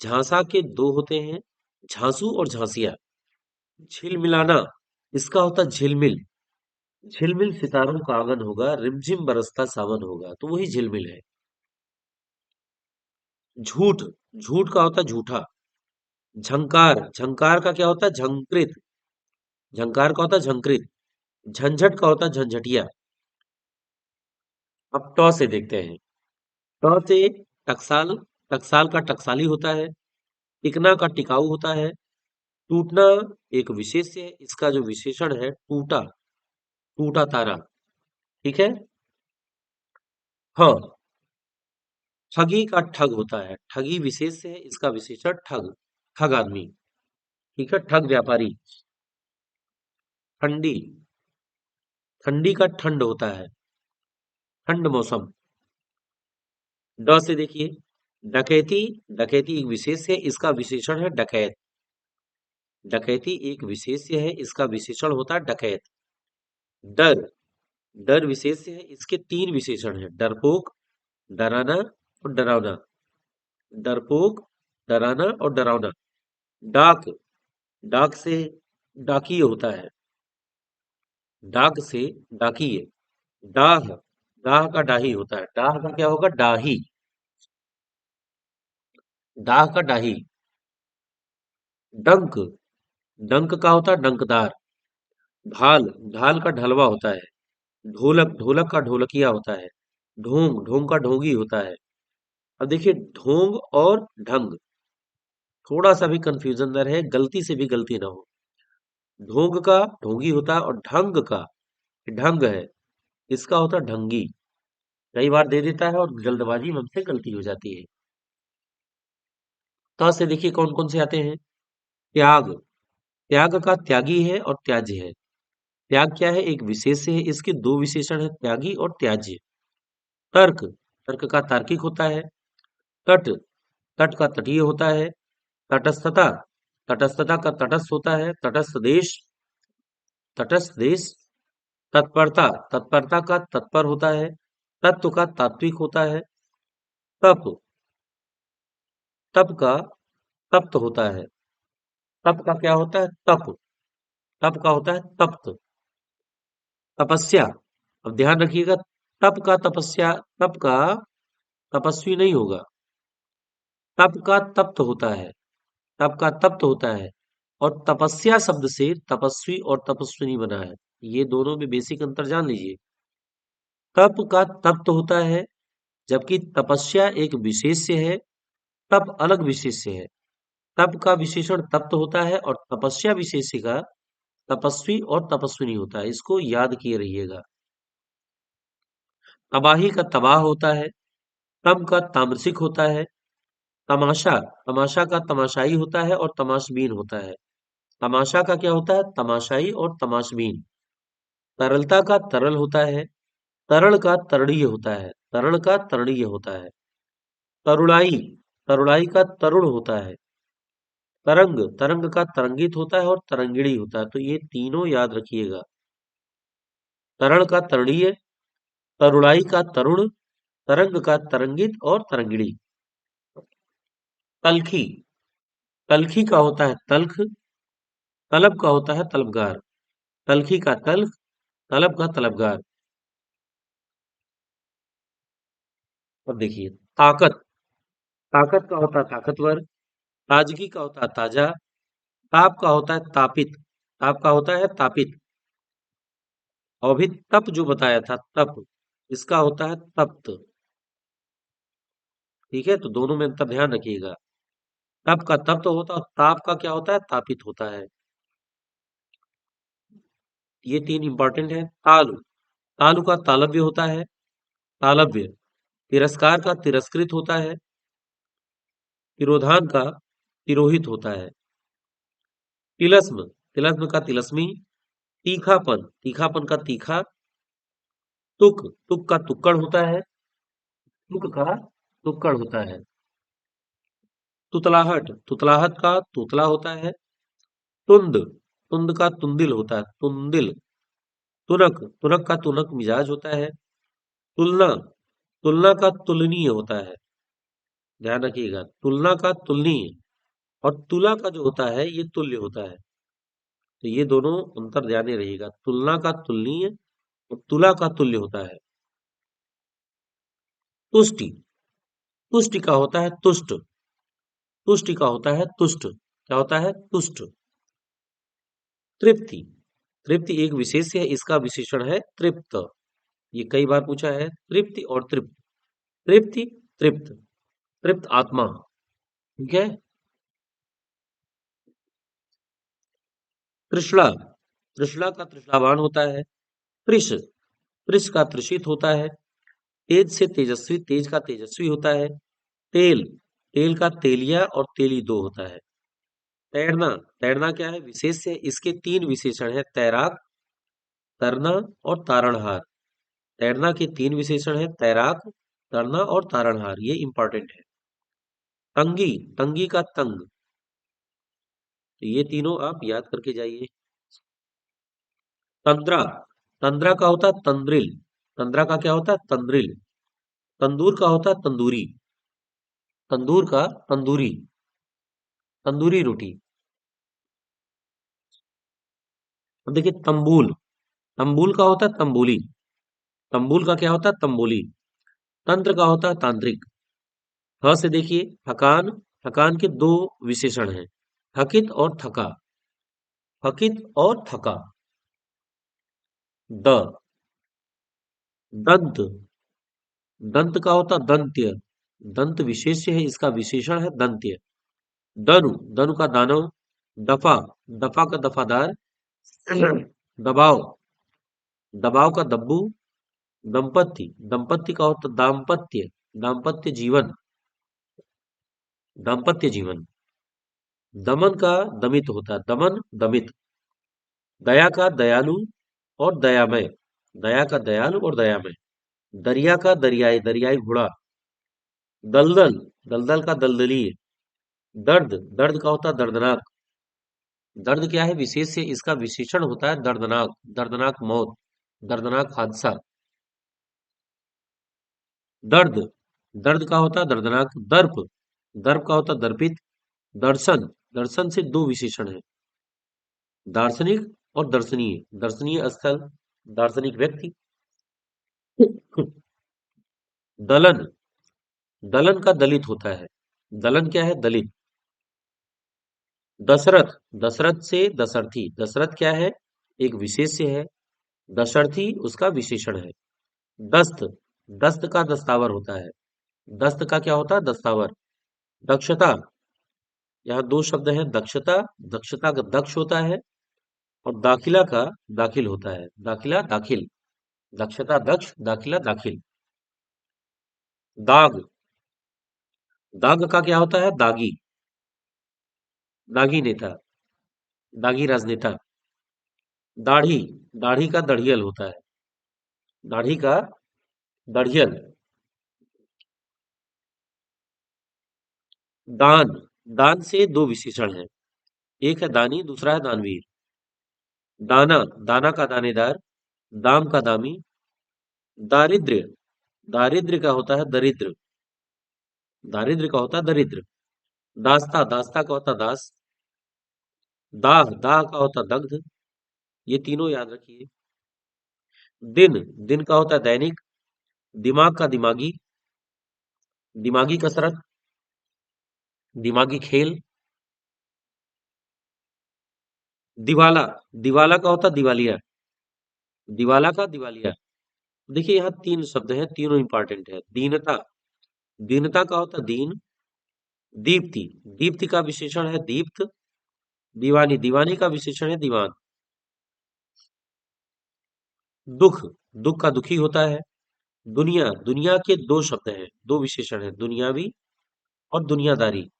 झांसा के दो होते हैं, झांसू और झांसिया। झिलमिलाना, इसका होता है झिलमिल। झिलमिल सितारों का आंगन होगा, रिमझिम बरसता सावन होगा, तो वही झिलमिल है। झूठ, झूठ का होता है झूठा। झंकार, झंकार का क्या होता है झंकृत, झंकार का होता है झंकृत। झंझट का होता है झंझटिया। अब टॉ से देखते हैं। टॉ से टकसाल, टकसाल का टकसाली होता है। टिकना का टिकाऊ होता है। टूटना एक विशेष्य है, इसका जो विशेषण है टूटा, टूटा तारा, ठीक है। हाँ, ठगी का ठग होता है। ठगी विशेष्य है, इसका विशेषण ठग, ठग आदमी, ठीक है, ठग व्यापारी। ठंडी, ठंडी का ठंड होता है, ठंड मौसम। ड से देखिए। डकैती, डकैती एक विशेष्य है, इसका विशेषण है डकैत। डकैती एक विशेष्य है, इसका विशेषण होता है डकैत। डर, डर विशेष्य है, इसके तीन विशेषण है, डरपोक, डराना और डरावना। डरपोक, डराना और डरावना। डाक, डाक से डाकिए होता है। डाक से डाकिए। डाह, डाह का डाही होता है। डाह का क्या होगा डाही, डाह का डाही। डंक, डंक का होता है डंकदार। ढाल, ढाल का ढलवा होता है। ढोलक, ढोलक का ढोलकिया होता है। ढोंग, ढोंग का ढोंगी होता है। अब देखिए ढोंग और ढंग, थोड़ा सा भी कंफ्यूजन न रहे, गलती से भी गलती ना हो। ढोंग का ढोंगी होता है और ढंग का ढंग है, इसका होता है ढंगी। कई बार दे देता है और जल्दबाजी में हमसे गलती हो जाती है। तो से देखिए कौन कौन से आते हैं। त्याग, त्याग का त्यागी है और त्याज्य है। त्याग क्या है एक विशेष्य है, इसके दो विशेषण है त्यागी और त्याज्य। तर्क, तर्क का तार्किक होता है। तट, तट का तटीय होता है। तटस्थता, तटस्थता का तटस्थ होता है। तटस्थ देश, तटस्थ देश। तत्परता, तत्परता का तत्पर होता है। तत्व का तात्विक होता है। तप, तप का तप्त होता है। तप का क्या होता है तप, तप का होता है तप्त। तपस्या, अब ध्यान रखिएगा, तप का तपस्या, तप का तपस्वी नहीं होगा, तप का तप्त होता है, तप का तप्त होता है। और तपस्या शब्द से तपस्वी और तपस्विनी बना है, ये दोनों में बेसिक अंतर जान लीजिए। तप का तप्त होता है, जबकि तपस्या एक विशेष्य है, तप अलग विशेष्य है। तप का विशेषण तप्त होता है और तपस्या विशेष्य का तपस्वी और तपस्विनी होता है, इसको याद किए रहिएगा। तबाही का तबाह होता है। तम का तामसिक होता है। तमाशा, तमाशा का तमाशाई होता है और तमाशबीन होता है। तमाशा का क्या होता है तमाशाई और तमाशबीन। तरलता का तरल होता है, तरल का तरणीय होता है, तरल का तरणीय होता है। तरुणाई, तरुणाई का तरुण होता है। तरंग, तरंग का तरंगित होता है और तरंगिणी होता है। तो ये तीनों याद रखिएगा। तरल का तरणीय, तरुणाई का तरुण, तरंग का तरंगित और तरंगिणी। तलखी, तलखी का होता है तल्ख, तलब का होता है तलबगार। तलखी का तल्ख, तलब का तलबगार। अब देखिए, ताकत, ताकत का होता है ताकतवर, ताजगी का होता है ताजा, ताप का होता है तापित, ताप का होता है तापित। और अभी तप जो बताया था तप, इसका होता है तप्त। ठीक है, तो दोनों में अंतर ध्यान रखिएगा। तप का तप्त होता है और ताप का क्या होता है, तापित होता है। ये तीन इंपॉर्टेंट है। तालु, तालु का तालव्य होता है, तालव्य। तिरस्कार का तिरस्कृत होता है, तिरोधान का तिरोहित होता है। तिलस्म, तिलस्म का तिलस्मी। तीखापन, तीखापन का तीखा। तुक, तुक का तुक्कड़ होता है, तुक का तुक्कड़ होता है। तुतलाहट, तुतलाहट का तुतला होता है। तुंद, तुंद का तुंदिल होता है, तुंदिल। तुनक, तुनक का तुनक मिजाज होता है। तुलना, तुलना का तुलनीय होता है। ध्यान रखिएगा, तुलना का तुलनीय। और तुला का जो होता है ये तुल्य होता है। तो ये दोनों अंतर ध्यान में रहिएगा, तुलना का तुलनीय और तुला का तुल्य होता है। तुष्टि, तुष्टि का होता है तुष्ट, तुष्टि का होता है तुष्ट। क्या होता है, तुष्ट। तृप्ति, तृप्ति एक विशेष है, इसका विशेषण है तृप्त। ये कई बार पूछा है, तृप्ति और तृप्त। तृप्ति, तृप्त, तृप्त आत्मा। ठीक है। तृष्णा, तृष्णा का तृष्णावान होता है। त्रिश, त्रिश का त्रिषित होता है। तेज से तेजस्वी, तेज का तेजस्वी होता है। तेल, तेल का तेलिया और तेली दो होता है। तैरना, तैरना क्या है, विशेष है, इसके तीन विशेषण है, तैराक, तरना और तारणहार। तैरना के तीन विशेषण है, तैराक, तरना और तारणहार। ये इंपॉर्टेंट है। तंगी, तंगी का तंग। तो ये तीनों आप याद करके जाइए। तंद्रा, तंद्रा का होता है तंद्रिल, तंद्रा का क्या होता है तंद्रिल। तंदूर का होता है तंदूरी, तंदूर का तंदूरी, तंदूरी रोटी। अब देखिए तंबूल, तंबूल का होता है तंबूली, तंबूल का क्या होता है तंबोली। तंत्र का होता है तांत्रिक। ह से देखिए थकान, थकान के दो विशेषण हैं, थकित और थका। थकित और थका। द, दंत, दंत का होता है दंत्य, दंत विशेष्य है, इसका विशेषण है दंत्य। दनु, दनु का दानव। दफा, दफा का दफादार। दबाव, दबाव का दब्बू। दंपत्ति, दंपत्ति का होता दाम्पत्य, दाम्पत्य जीवन, दाम्पत्य जीवन। दमन का दमित होता है, दमन, दमित। दया का दयालु और दयामय, दया का दयालु और दयामय। दरिया का दरियाई, दरियाई घोड़ा। दलदल, दलदल का दलदली। दर्द, दर्द का होता है दर्दनाक। दर्द क्या है, विशेष से, इसका विशेषण होता है दर्दनाक, दर्दनाक मौत, दर्दनाक हादसा। दर्द, दर्द का होता है दर्दनाक। दर्प, दर्प का होता है दर्पित। दर्शन, दर्शन से दो विशेषण है, दार्शनिक और दर्शनीय। दर्शनीय स्थल, दार्शनिक व्यक्ति। दलन, दलन का दलित होता है। दलन क्या है, दलित। दशरथ, दशरथ से दशरथी। दशरथ क्या है, एक विशेष्य है। दशरथी उसका विशेषण है। दस्त, दस्त का दस्तावर होता है। दस्त का क्या होता है, दस्तावर। दक्षता, यहाँ दो शब्द हैं, दक्षता, दक्षता का दक्ष होता है। और दाखिला का दाखिल होता है, दाखिला दाखिल। दक्षता दक्ष, दाखिला दाखिल। दाग, दाग का क्या होता है, दागी, दागी नेता, दागी राजनेता। दाढ़ी, दाढ़ी का दढ़ियल होता है। दाढ़ी का दढ़ियल। दान, दान से दो विशेषण हैं। एक है दानी, दूसरा है दानवीर। दाना, दाना का दानेदार। दाम का दामी। दारिद्र्य, दारिद्र्य का होता है दरिद्र। दारिद्र्य का होता है दरिद्र। दास्ता, दास्ता का होता है दास। दाह, दाह का होता है दग्ध। ये तीनों याद रखिए। दिन, दिन का होता है दैनिक। दिमाग का दिमागी। दिमागी कसरत। दिमागी खेल। दिवाला, दिवाला का होता है दिवालिया। दिवाला का दिवालिया। देखिए यहाँ तीन शब्द हैं, तीनों इंपॉर्टेंट है। दीनता, दीनता का होता है दीन। दीप्ति, दीप्ति का विशेषण है दीप्त। दीवानी, दीवानी का विशेषण है दीवान। दुख, दुख का दुखी होता है। दुनिया, दुनिया के दो शब्द हैं, दो विशेषण हैं, दुनियावी और दुनियादारी।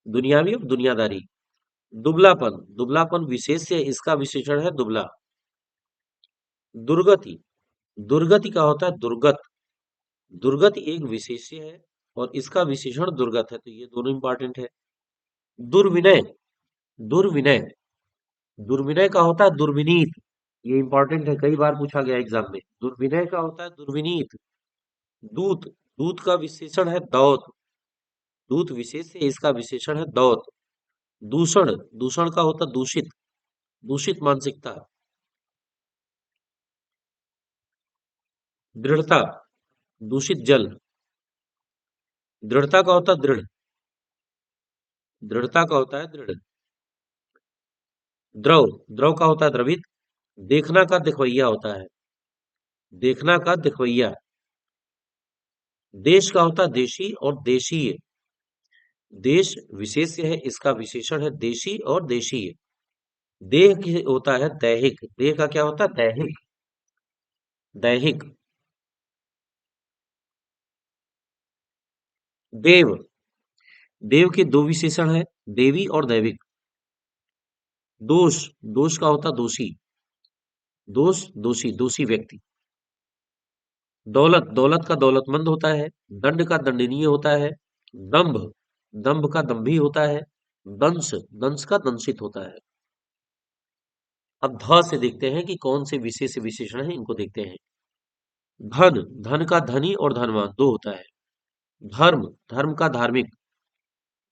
दुनियावी और दुनियादारी। दुबलापन, दुबलापन विशेष है, इसका विशेषण है दुबला। दुर्गति, दुर्गति का होता है दुर्गत। दुर्गत एक विशेष्य है और इसका विशेषण दुर्गत है, तो ये दोनों इंपॉर्टेंट है। दुर्विनय, दुर्विनय, दुर्विनय का होता है दुर्विनीत। ये इंपॉर्टेंट है, कई बार पूछा गया एग्जाम में। दुर्विनय का होता है दुर्विनीत। दूत, दूत का विशेषण है दौत। दूत विशेष है, इसका विशेषण है दौत। दूषण, दूषण का होता है दूषित। दूषित मानसिकता। दृढ़ता, दूषित जल। दृढ़ता का होता है दृढ़। दृढ़ता का होता है दृढ़। द्रव, द्रव का होता है द्रवित। देखना का दिखवैया होता है। देखना का दिखवैया। देश का होता है देशी और देशीय। देश विशेष्य है, इसका विशेषण है देशी और देशीय। देह की होता है दैहिक। देह का क्या होता है दैहिक। दैहिक। देव, देव के दो विशेषण है, देवी और दैविक। दोष, दोष का होता है दोषी। दोष, दोषी, दोषी व्यक्ति। दौलत, दौलत का दौलतमंद होता है। दंड का दंडनीय होता है। दंभ, दंभ का दंभी होता है। दंश, दंश का दंशित होता है। अब ध से देखते हैं कि कौन से विशेष विशेषण है, इनको देखते हैं। धन, धन का धनी और धनवान दो होता है। धर्म, धर्म का धार्मिक।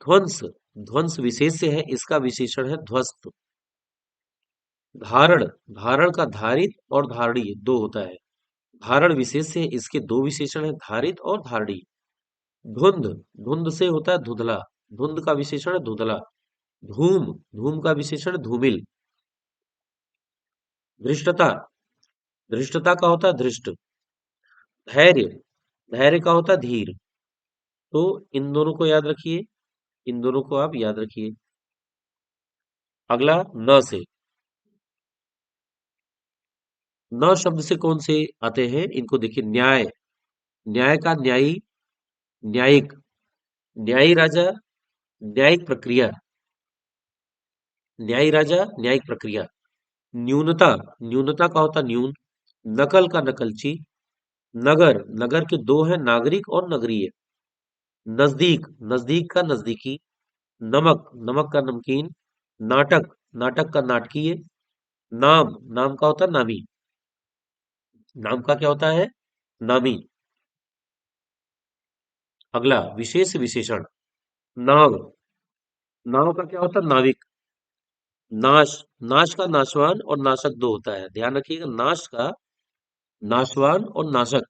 ध्वंस, ध्वंस विशेष्य है, इसका विशेषण है ध्वस्त। धारण, धारण का धारित और धारणी दो होता है। धारण विशेष्य है, इसके दो विशेषण है धारित और धारणी। धुंध, धुंध से होता है धुंधला। धुंध का विशेषण है धुंधला। धूम, धूम का विशेषण है धूमिल। धृष्टता, धृष्टता का होता है धृष्ट। धैर्य, धैर्य का होता है धीर। तो इन दोनों को याद रखिए, इन दोनों को आप याद रखिए। अगला न से। न शब्द से कौन से आते हैं, इनको देखिए। न्याय, न्याय का न्यायी, न्यायिक। न्यायी राजा, न्यायिक प्रक्रिया। न्यायी राजा, न्यायिक प्रक्रिया। न्यूनता, न्यूनता का होता न्यून। नकल का नकलची। नगर, नगर के दो हैं, नागरिक और नगरीय। नजदीक, नजदीक का नजदीकी। नमक, नमक का नमकीन। नाटक, नाटक का नाटकीय। नाम, नाम का होता नामी। नाम का क्या होता है नामी। अगला विशेष विशेषण। नाव, नाव का क्या होता है नाविक। नाश, नाश का नाशवान और नाशक दो होता है, ध्यान रखिएगा। नाश का नाशवान और नाशक।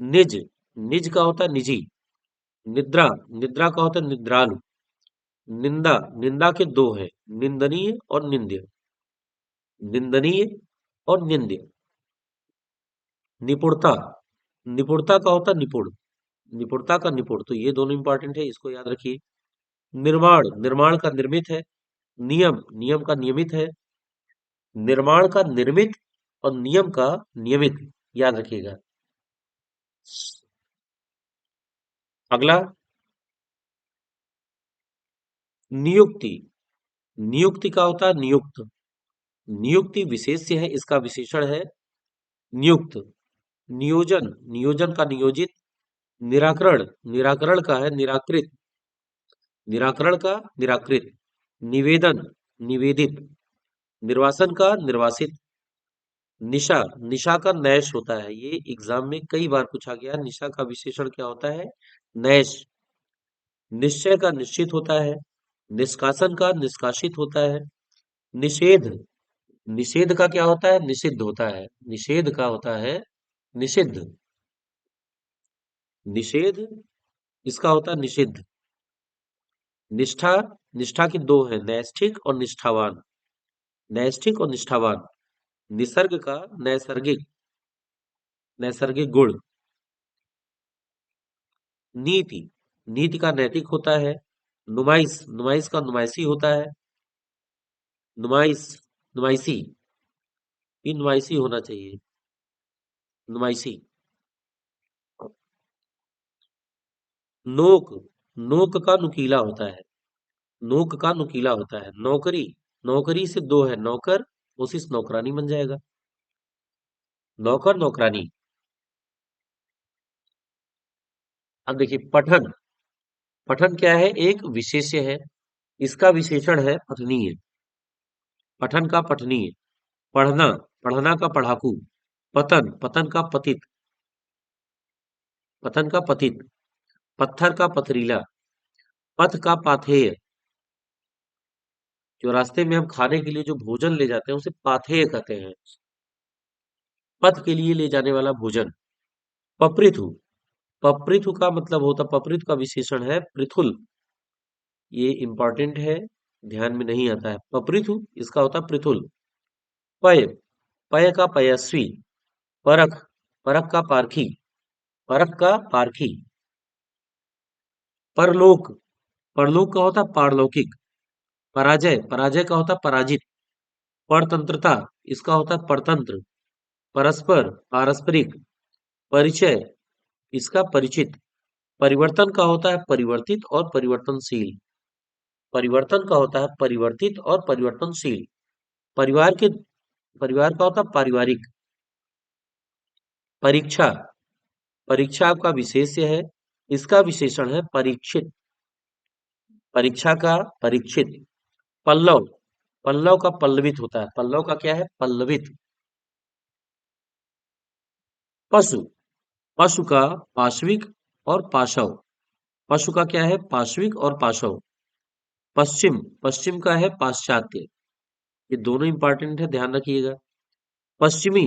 निज, निज का होता है निजी। निद्रा, निद्रा का होता है निद्रालु। निंदा, निंदा के दो हैं, निंदनीय और निंद्य। निंदनीय और निंद्य। निपुणता, निपुणता का होता है निपुण। निपुणता का निपुण, तो ये दोनों इंपॉर्टेंट है, इसको याद रखिए। निर्माण, निर्माण का निर्मित है। नियम, नियम का नियमित है। निर्माण का निर्मित और नियम का नियमित, याद रखिएगा। अगला नियुक्ति, नियुक्ति का होता है नियुक्त। नियुक्ति विशेष्य है, इसका विशेषण है नियुक्त। नियोजन, नियोजन का नियोजित। निराकरण, निराकरण का है निराकृत। निराकरण का निराकृत। निवेदन, निवेदित। निर्वासन का निर्वासित। निशा, निशा का नैश होता है, ये एग्जाम में कई बार पूछा गया। निशा का विशेषण क्या होता है? नैश। निश्चय का निश्चित होता है। निष्कासन का निष्कासित होता है। निषेध, निषेध का क्या होता है? निषिद्ध होता है। निषेध का होता है निषिद्ध। निषेध, इसका होता है निषिद्ध। निष्ठा, निष्ठा की दो है, नैष्ठिक और निष्ठावान। नैष्ठिक और निष्ठावान। निसर्ग का नैसर्गिक, नैसर्गिक गुण। नीति, नीति का नैतिक होता है। नुमाइश, नुमाइश का नुमाइशी होता है। नुमाइश, नुमाइशी, ये नुमाइशी होना चाहिए, नुमाइशी। नोक, नोक का नुकीला होता है। नोक का नुकीला होता है। नौकरी, नौकरी से दो है, नौकर कोशिश नौकरानी बन जाएगा। नौकर नौकरानी। अब देखिए पठन, पठन क्या है? एक विशेष्य है, इसका विशेषण है पठनीय। पठन का पठनीय। पढ़ना, पढ़ना का पढ़ाकू। पतन, पतन का पतित। पतन का पतित। पत्थर का पथरीला। पथ का पाथेय, जो रास्ते में हम खाने के लिए जो भोजन ले जाते हैं उसे पाथेय कहते हैं। पथ के लिए ले जाने वाला भोजन। पपृथु, पपृथु का मतलब होता, पपृथु का विशेषण है पृथुल। ये इंपॉर्टेंट है, ध्यान में नहीं आता है। पपृथु, इसका होता पृथुल। पय, पय का पयस्वी। परख, परख का पारखी। परख का पारखी। परलोक, परलोक का होता पारलौकिक। पराजय, पराजय का होता पराजित। परतंत्रता, इसका होता परतंत्र। परस्पर, पारस्परिक। परिचय, इसका परिचित। परिवर्तन का होता है परिवर्तित और परिवर्तनशील। परिवर्तन का होता है परिवर्तित और परिवर्तनशील। परिवार के, परिवार का होता पारिवारिक। परीक्षा, परीक्षा आपका विशेष्य है, इसका विशेषण है परीक्षित। परीक्षा का परीक्षित। पल्लव, पल्लव का पल्लवित होता है। पल्लव का क्या है? पल्लवित। पशु, पशु का पाश्विक और पाशव। पशु का क्या है? पाश्विक और पाशव। पश्चिम, पश्चिम का है पाश्चात्य। ये दोनों इंपॉर्टेंट है, ध्यान रखिएगा। पश्चिमी,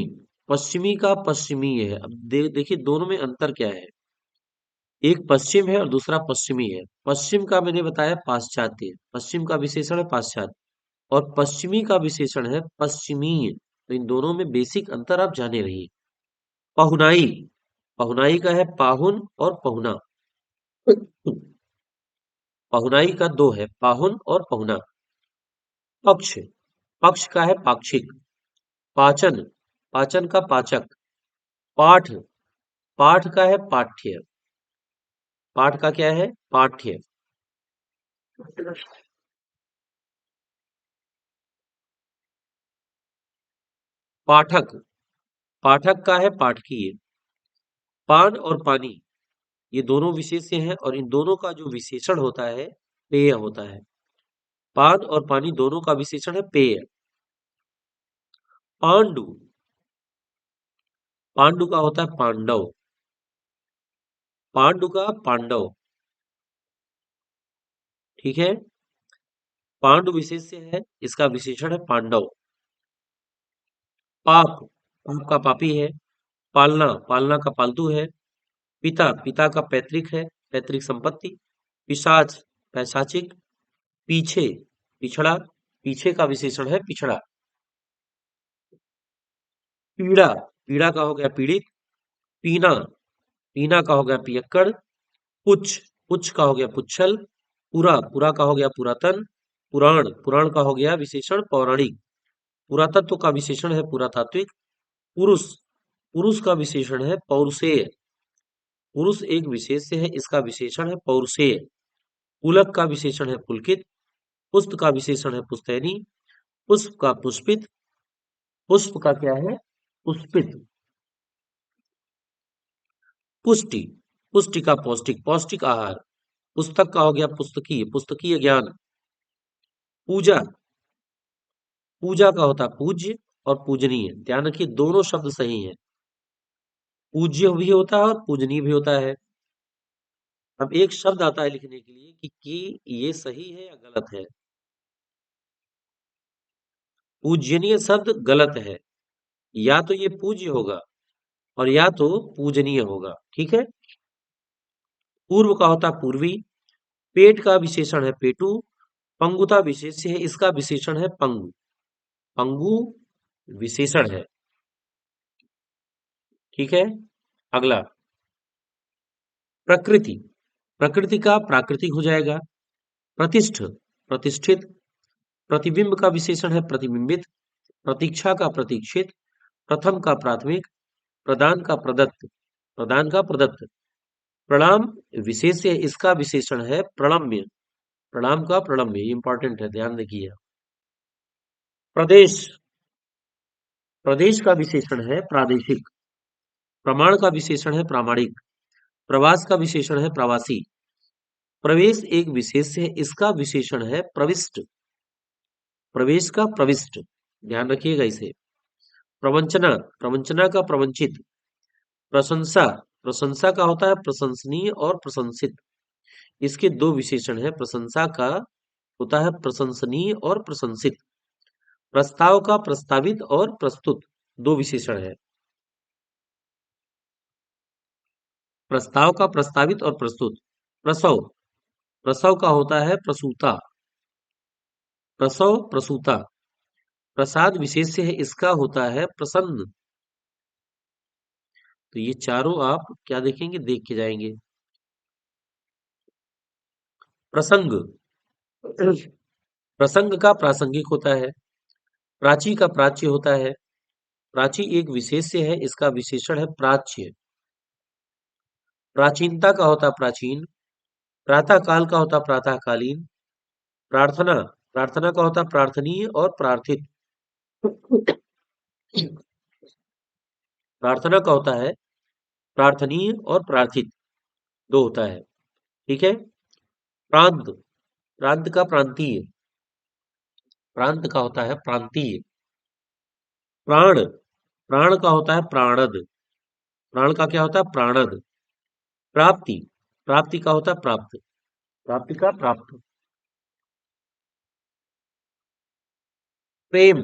पश्चिमी का पश्चिमी है। अब देखिए दोनों में अंतर क्या है। एक पश्चिम है और दूसरा पश्चिमी है। पश्चिम का मैंने बताया पाश्चात्य, पश्चिम का विशेषण है पाश्चात्य, और पश्चिमी का विशेषण है पश्चिमीय। तो इन दोनों में बेसिक अंतर आप जाने रहिए। पहुनाई, पहुनाई का है पाहुन और पहुना। पहुनाई का दो है, पाहुन और पहुना। पक्ष, पक्ष का है पाक्षिक। पाचन, पाचन का पाचक। पाठ, पाठ का है पाठ्य। पाठ का क्या है? पाठ्य। पाठक, पाठक का है पाठकीय। पान और पानी, ये दोनों विशेष्य हैं और इन दोनों का जो विशेषण होता है पेय होता है। पान और पानी दोनों का विशेषण है पेय। पांडु, पांडु का होता है पांडव। पांडु का पांडव, ठीक है। पांडु विशेष्य है, इसका विशेषण है पांडव। पाप, पाप का पापी है। पालना, पालना का पालतू है। पिता, पिता का पैतृक है, पैतृक संपत्ति। पिशाच, पैशाचिक। पीछे, पिछड़ा, पीछे का विशेषण है पिछड़ा। पीड़ा, पीड़ा का हो गया पीड़ित। पीना, पीना का हो गया पियक्कड़। पुच्छ, पुच्छ का हो गया पुच्छल। पुरा, पुरा का हो गया पुरातन। पुराण, पुराण का हो गया विशेषण पौराणिक। पुरातत्व का विशेषण है पुरातात्विक। पुरुष, पुरुष का विशेषण है पौरुषेय। पुरुष एक विशेष्य है, इसका विशेषण है पौरुषेय। पुलक का विशेषण है पुलकित। पुष्प का विशेषण है पुस्तैनी। पुष्प का पुष्पित। पुष्प का क्या है? पुष्पित। पुष्टि, पुष्टि का पौष्टिक, पौष्टिक आहार। पुस्तक का हो गया पुस्तकीय, पुस्तकीय ज्ञान। पूजा, पूजा का होता है पूज्य और पूजनीय। ध्यान रखिए दोनों शब्द सही हैं। पूज्य भी होता है और पूजनीय भी होता है। अब एक शब्द आता है लिखने के लिए कि ये सही है या गलत है। पूजनीय शब्द गलत है। या तो ये पूज्य होगा और या तो पूजनीय होगा। ठीक है। पूर्व का होता है पूर्वी। पेट का विशेषण है पेटू। पंगुता विशेष्य है, इसका विशेषण है पंगु। पंगु विशेषण है। ठीक है। अगला, प्रकृति। प्रकृति का प्राकृतिक हो जाएगा। प्रतिष्ठ, प्रतिष्ठित। प्रतिबिंब का विशेषण है प्रतिबिंबित। प्रतीक्षा का प्रतीक्षित। प्रथम का प्राथमिक। प्रदान का प्रदत्त, प्रदान का प्रदत्त। प्रणाम विशेष्य है, इसका विशेषण है प्रणम्य। प्रणाम का प्रणम्य, ये इंपॉर्टेंट है, ध्यान रखिए। प्रदेश, प्रदेश का विशेषण है प्रादेशिक। प्रमाण का विशेषण है प्रामाणिक। प्रवास का विशेषण है प्रवासी। प्रवेश एक विशेष्य है, इसका विशेषण है प्रविष्ट। प्रवेश का प्रविष्ट, ध्यान रखिएगा इसे। प्रवंचना, प्रवंचना का प्रवंचित। प्रशंसा, प्रशंसा का होता है प्रशंसनीय और प्रशंसित। इसके दो विशेषण है। प्रशंसा का होता है प्रशंसनीय और प्रशंसित। प्रस्ताव का प्रस्तावित और प्रस्तुत, दो विशेषण है। प्रस्ताव का प्रस्तावित और प्रस्तुत। प्रसव, प्रसव का होता है प्रसूता। प्रसव प्रसूता। प्रसाद विशेष्य है, इसका होता है प्रसन्न। तो ये चारों आप क्या देखेंगे, देख के जाएंगे। प्रसंग, प्रसंग का प्रासंगिक होता है। प्राची का प्राच्य होता है। प्राची एक विशेष्य है, इसका विशेषण है प्राच्य। प्राचीनता का होता प्राचीन। प्रातः काल का होता प्रातःकालीन। प्रार्थना, प्रार्थना का होता प्रार्थनीय और प्रार्थित। प्रार्थना का होता है प्रार्थनीय और प्रार्थित, दो होता है। ठीक है। प्रांत, प्रांत का प्रांतीय। प्रांत का होता है प्रांतीय। प्राण, प्राण का होता है प्राणद। प्राण का क्या होता है प्राणद। प्राप्ति, प्राप्ति का होता है प्राप्त। प्राप्ति का प्राप्त। प्रेम,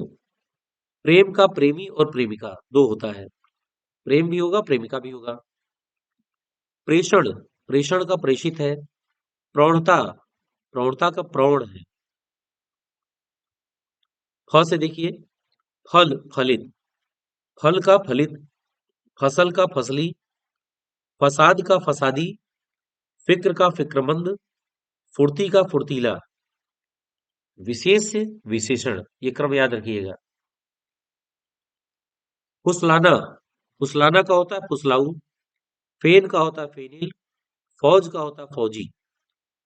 प्रेम का प्रेमी और प्रेमिका, दो होता है। प्रेम भी होगा प्रेमिका भी होगा। प्रेषण, प्रेषण का प्रेषित है। प्रौढ़ता, प्रौढ़ता का प्रौढ़ है। फ से देखिए, फल फलित। फल का फलित। फसल का फसली। फसाद का फसादी। फिक्र का फिक्रमंद। फुर्ती का फुर्तीला। विशेष विशेषण, ये क्रम याद रखिएगा। फुसलाना, फुसलाना का होता है फुसलाऊ। फेन का होता है फेनिल। फौज का होता है फौजी।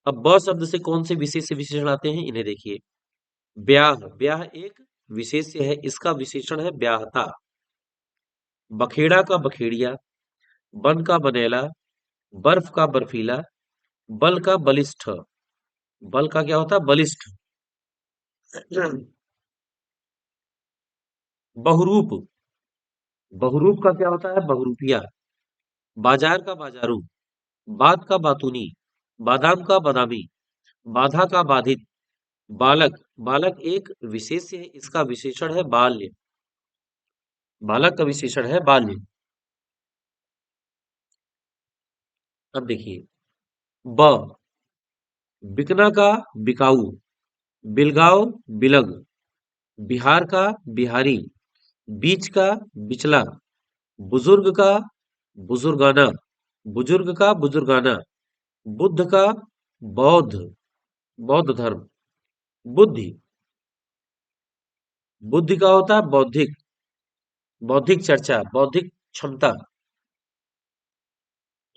अब ब शब्द से कौन से विशेष विशेषण आते हैं, इन्हें देखिए। ब्याह, ब्याह एक विशेष्य है, इसका विशेषण है ब्याहता। बखेड़ा का बखेड़िया। बन का बनेला। बर्फ का बर्फीला। बल का बलिष्ठ। बल का क्या होता है बलिष्ठ। बहुरूप, बहुरूप का क्या होता है बहुरूपिया। बाजार का बाजारू। बात का बातूनी। बादाम का बादामी। बाधा का बाधित। बालक, बालक एक विशेष्य है, इसका विशेषण है बाल्य। बालक का विशेषण है बाल्य। अब देखिए, ब, बिकना का बिकाऊ। बिलगाओ बिलग। बिहार का बिहारी। बीच का बिचला। बुजुर्ग का बुजुर्गाना। बुजुर्ग का बुजुर्गाना। बुद्ध का बौद्ध, बौद्ध धर्म। बुद्धि, बुद्धि का होता है बौद्धिक। बौद्धिक चर्चा, बौद्धिक क्षमता।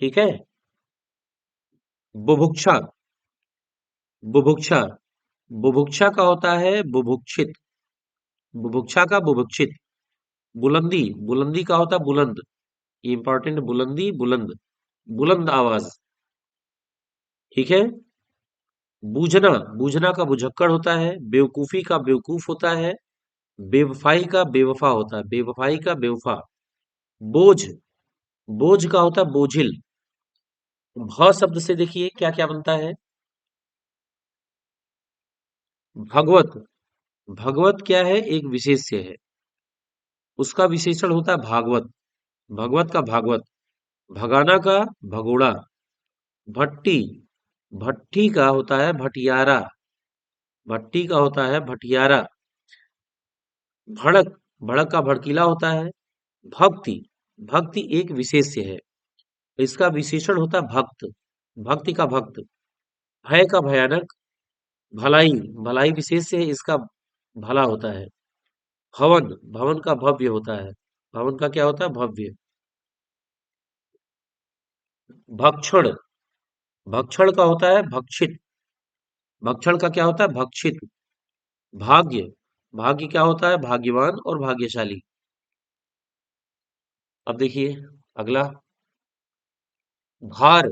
ठीक है। बुभुक्षा, बुभुक्षा। बुभुक्षा का होता है बुभुक्षित। बुभुक्षा का बुभुक्षित। बुलंदी, बुलंदी का होता है बुलंद, ये इंपॉर्टेंट, बुलंदी, बुलंद, बुलंद आवाज। ठीक है। बूझना, बूझना का बुझक्कड़ होता है, बेवकूफी का बेवकूफ होता है, बेवफाई का बेवफा होता है, बेवफाई का बेवफा। बोझ, बोझ का होता है बोझिल। भ शब्द से देखिए क्या क्या बनता है। भगवत, भगवत क्या है, एक विशेष्य है, उसका विशेषण होता है भागवत, भगवत का भागवत। भगाना का भगोड़ा। भट्टी, भट्टी का होता है भटियारा, भट्टी का होता है भटियारा। भड़क, भड़क का भड़कीला होता है। भक्ति, भक्ति एक विशेष्य है, इसका विशेषण होता है भक्त, भक्ति का भक्त। भय का भयानक। भलाई, भलाई विशेष्य है, इसका भला होता है। भवन, भवन का भव्य होता है, भवन का क्या होता है, भव्य। भक्षण, भक्षण का होता है भक्षित, भक्षण का क्या होता है, भक्षित। भाग्य, भाग्य क्या होता है, भाग्यवान और भाग्यशाली। अब देखिए अगला, भार,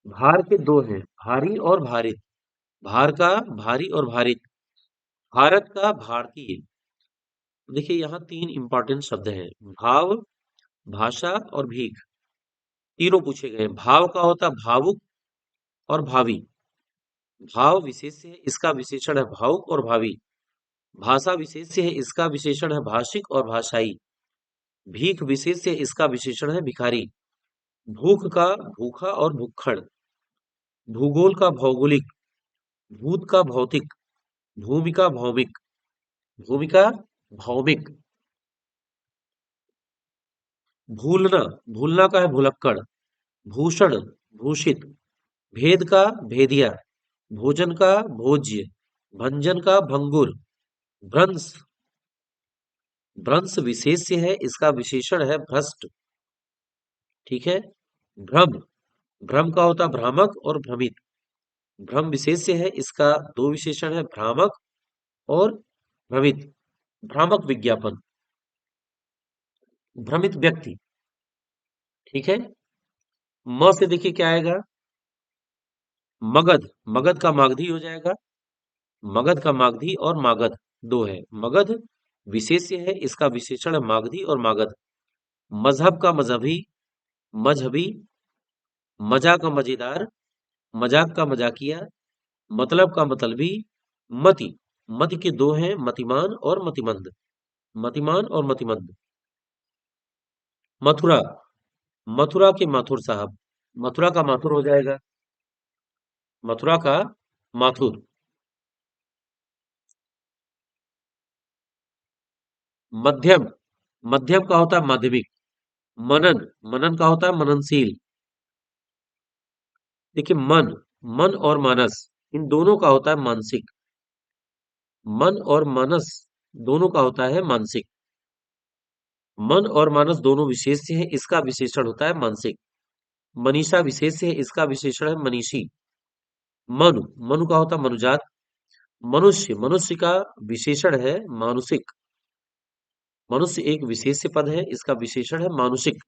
भार के दो हैं, भारी और भारित। भार का भारी और भारित। भारत का भारतीय। देखिए यहाँ तीन इंपॉर्टेंट शब्द हैं, भाव, भाषा और भीख, तीनों पूछे गए हैं। भाव का होता है भावुक और भावी। भाव विशेष्य है, इसका विशेषण है भावुक और भावी। भाषा विशेष्य है, इसका विशेषण है भाषिक और भाषाई। भीख विशेष्य है, इसका विशेषण है भिखारी। भूख का भूखा और भुक्खड़। भूगोल का भौगोलिक। भूत का भौतिक। भूमिका भौमिक। भूमिका भौमिक। भूलना, भूलना का है भुलक्कड़। भूषण, भूषित। भेद का भेदिया। भोजन का भोज्य। भंजन का भंगुर। भ्रंश, भ्रंश विशेष्य है, इसका विशेषण है भ्रष्ट। ठीक है। भ्रम, भ्रम का होता है भ्रामक और भ्रमित। भ्रम विशेष्य है, इसका दो विशेषण है, भ्रामक और भ्रमित। भ्रामक विज्ञापन। भ्रमित व्यक्ति। ठीक है। म से देखिए क्या आएगा, मगध, मगध का मागधी हो जाएगा। मगध का मागधी और मागध दो है। मगध विशेष्य है, इसका विशेषण है मागधी और मागध। मजहब का मजहबी। मजहबी। मजा का मजेदार। मजाक का मजाकिया। मतलब का मतलबी। मति, मति के दो हैं, मतिमान और मतिमंद। मतिमान और मतिमंद। मथुरा, मथुरा के माथुर साहब। मथुरा का माथुर हो जाएगा। मथुरा का माथुर। मध्यम, मध्यम का होता है माध्यमिक। मनन, मनन का होता है मननशील। देखिए मन, मन और मानस, इन दोनों का होता है मानसिक। मन और मानस दोनों का होता है मानसिक। मन और मानस दोनों विशेष्य है, इसका विशेषण होता है मानसिक। मनीषा विशेष्य है, इसका विशेषण है मनीषी। मनु, मनु का होता है मनुजात। मनुष्य, मनुष्य का विशेषण है मानुषिक। मनुष्य एक विशेष्य पद है, इसका विशेषण है मानुषिक।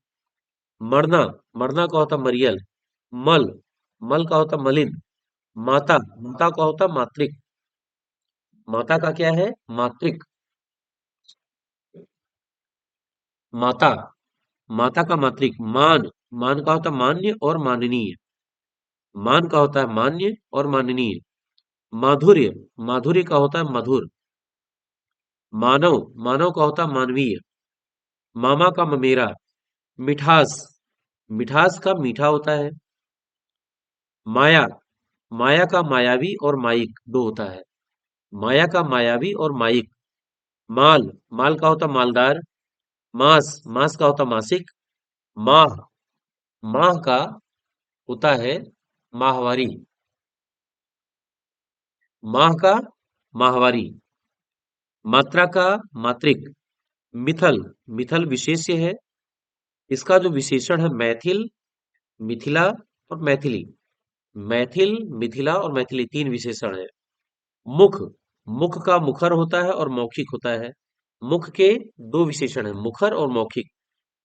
मरना, मरना का होता है मरियल। मल, मल का होता है मलिन। माता, माता का होता है मातृक। माता का क्या है, मातृक। माता, माता का मातृक। मान, मान का होता है मान्य और माननीय। मान का होता है मान्य और माननीय। माधुर्य, माधुर्य का होता है मधुर। मानव, मानव का होता है मानवीय। मामा का ममेरा। मिठास, मिठास का मीठा होता है। माया, माया का मायावी और माइक दो होता है। माया का मायावी और माइक। माल, माल का होता मालदार। मास, मास का होता मासिक। माह, माह का होता है माहवारी। माह का माहवारी। मात्रा का मात्रिक। मिथल, मिथल विशेष्य है, इसका जो विशेषण है मैथिल, मिथिला और मैथिली। मैथिल, मिथिला और मैथिली तीन विशेषण है। मुख, मुख का मुखर होता है और मौखिक होता है। मुख के दो विशेषण है, मुखर और मौखिक।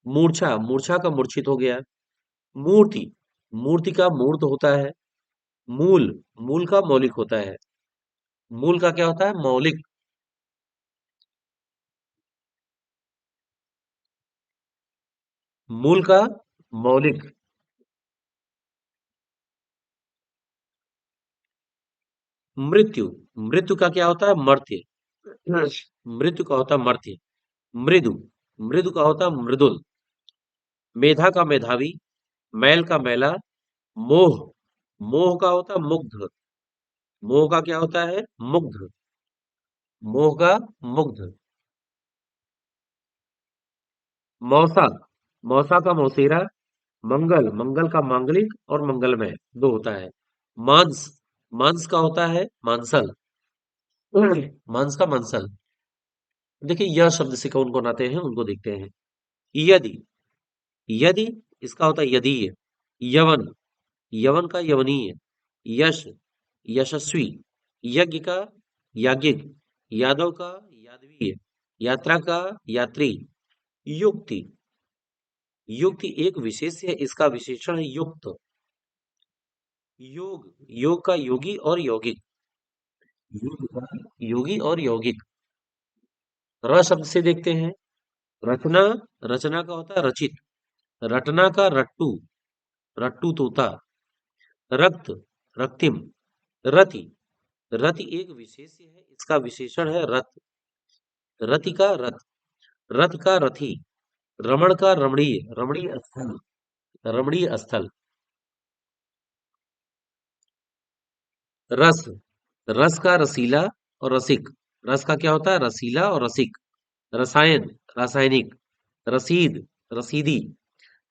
मूर्छा, मूर्छा का मूर्छित हो गया। मूर्ति, मूर्ति का मूर्त होता है। मूल, मूल का मौलिक होता है। मूल का क्या होता है? मौलिक। मूल का मौलिक। मृत्यु, मृत्यु का क्या होता है? मर्त्य। मृत्यु का होता है मर्त्य। मृदु, मृदु का होता है मृदुल। मेधा का मेधावी। मैल का मैला। मोह, मोह का होता है मुग्ध। मोह का क्या होता है? मुग्ध। मोह का मुग्ध। मौसा, मौसा का मौसेरा। मंगल, मंगल का मांगलिक और मंगलमय दो होता है। मांस, मांस का होता है मांसल। मांस का मांसल। देखिए यह शब्द से कौन कौन आते हैं उनको देखते हैं। यदि, यदि इसका होता है यदीय। यवन, यवन का यवनीय। यश, यशस्वी। यज्ञ का याज्ञिक। यादव का यादवीय। यात्रा का यात्री। युक्ति, युक्ति एक विशेष है, इसका विशेषण है युक्त। योग, योग का योगी और यौगिक। योग का योगी और यौगिक। र शब्द से देखते हैं। रचना, रचना का होता है रचित। रटना का रट्टू, रट्टू तोता। रक्त, रक्तिम। रति, रति एक विशेष्य है, इसका विशेषण है रथ। रति का रथ। रथ का रथी। रमण का रमणीय, रमणीय स्थल। रमणीय स्थल। रस, रस का रसीला और रसिक। रस का क्या होता है? रसीला और रसिक। रसायन, रासायनिक। रसीद, रसीदी।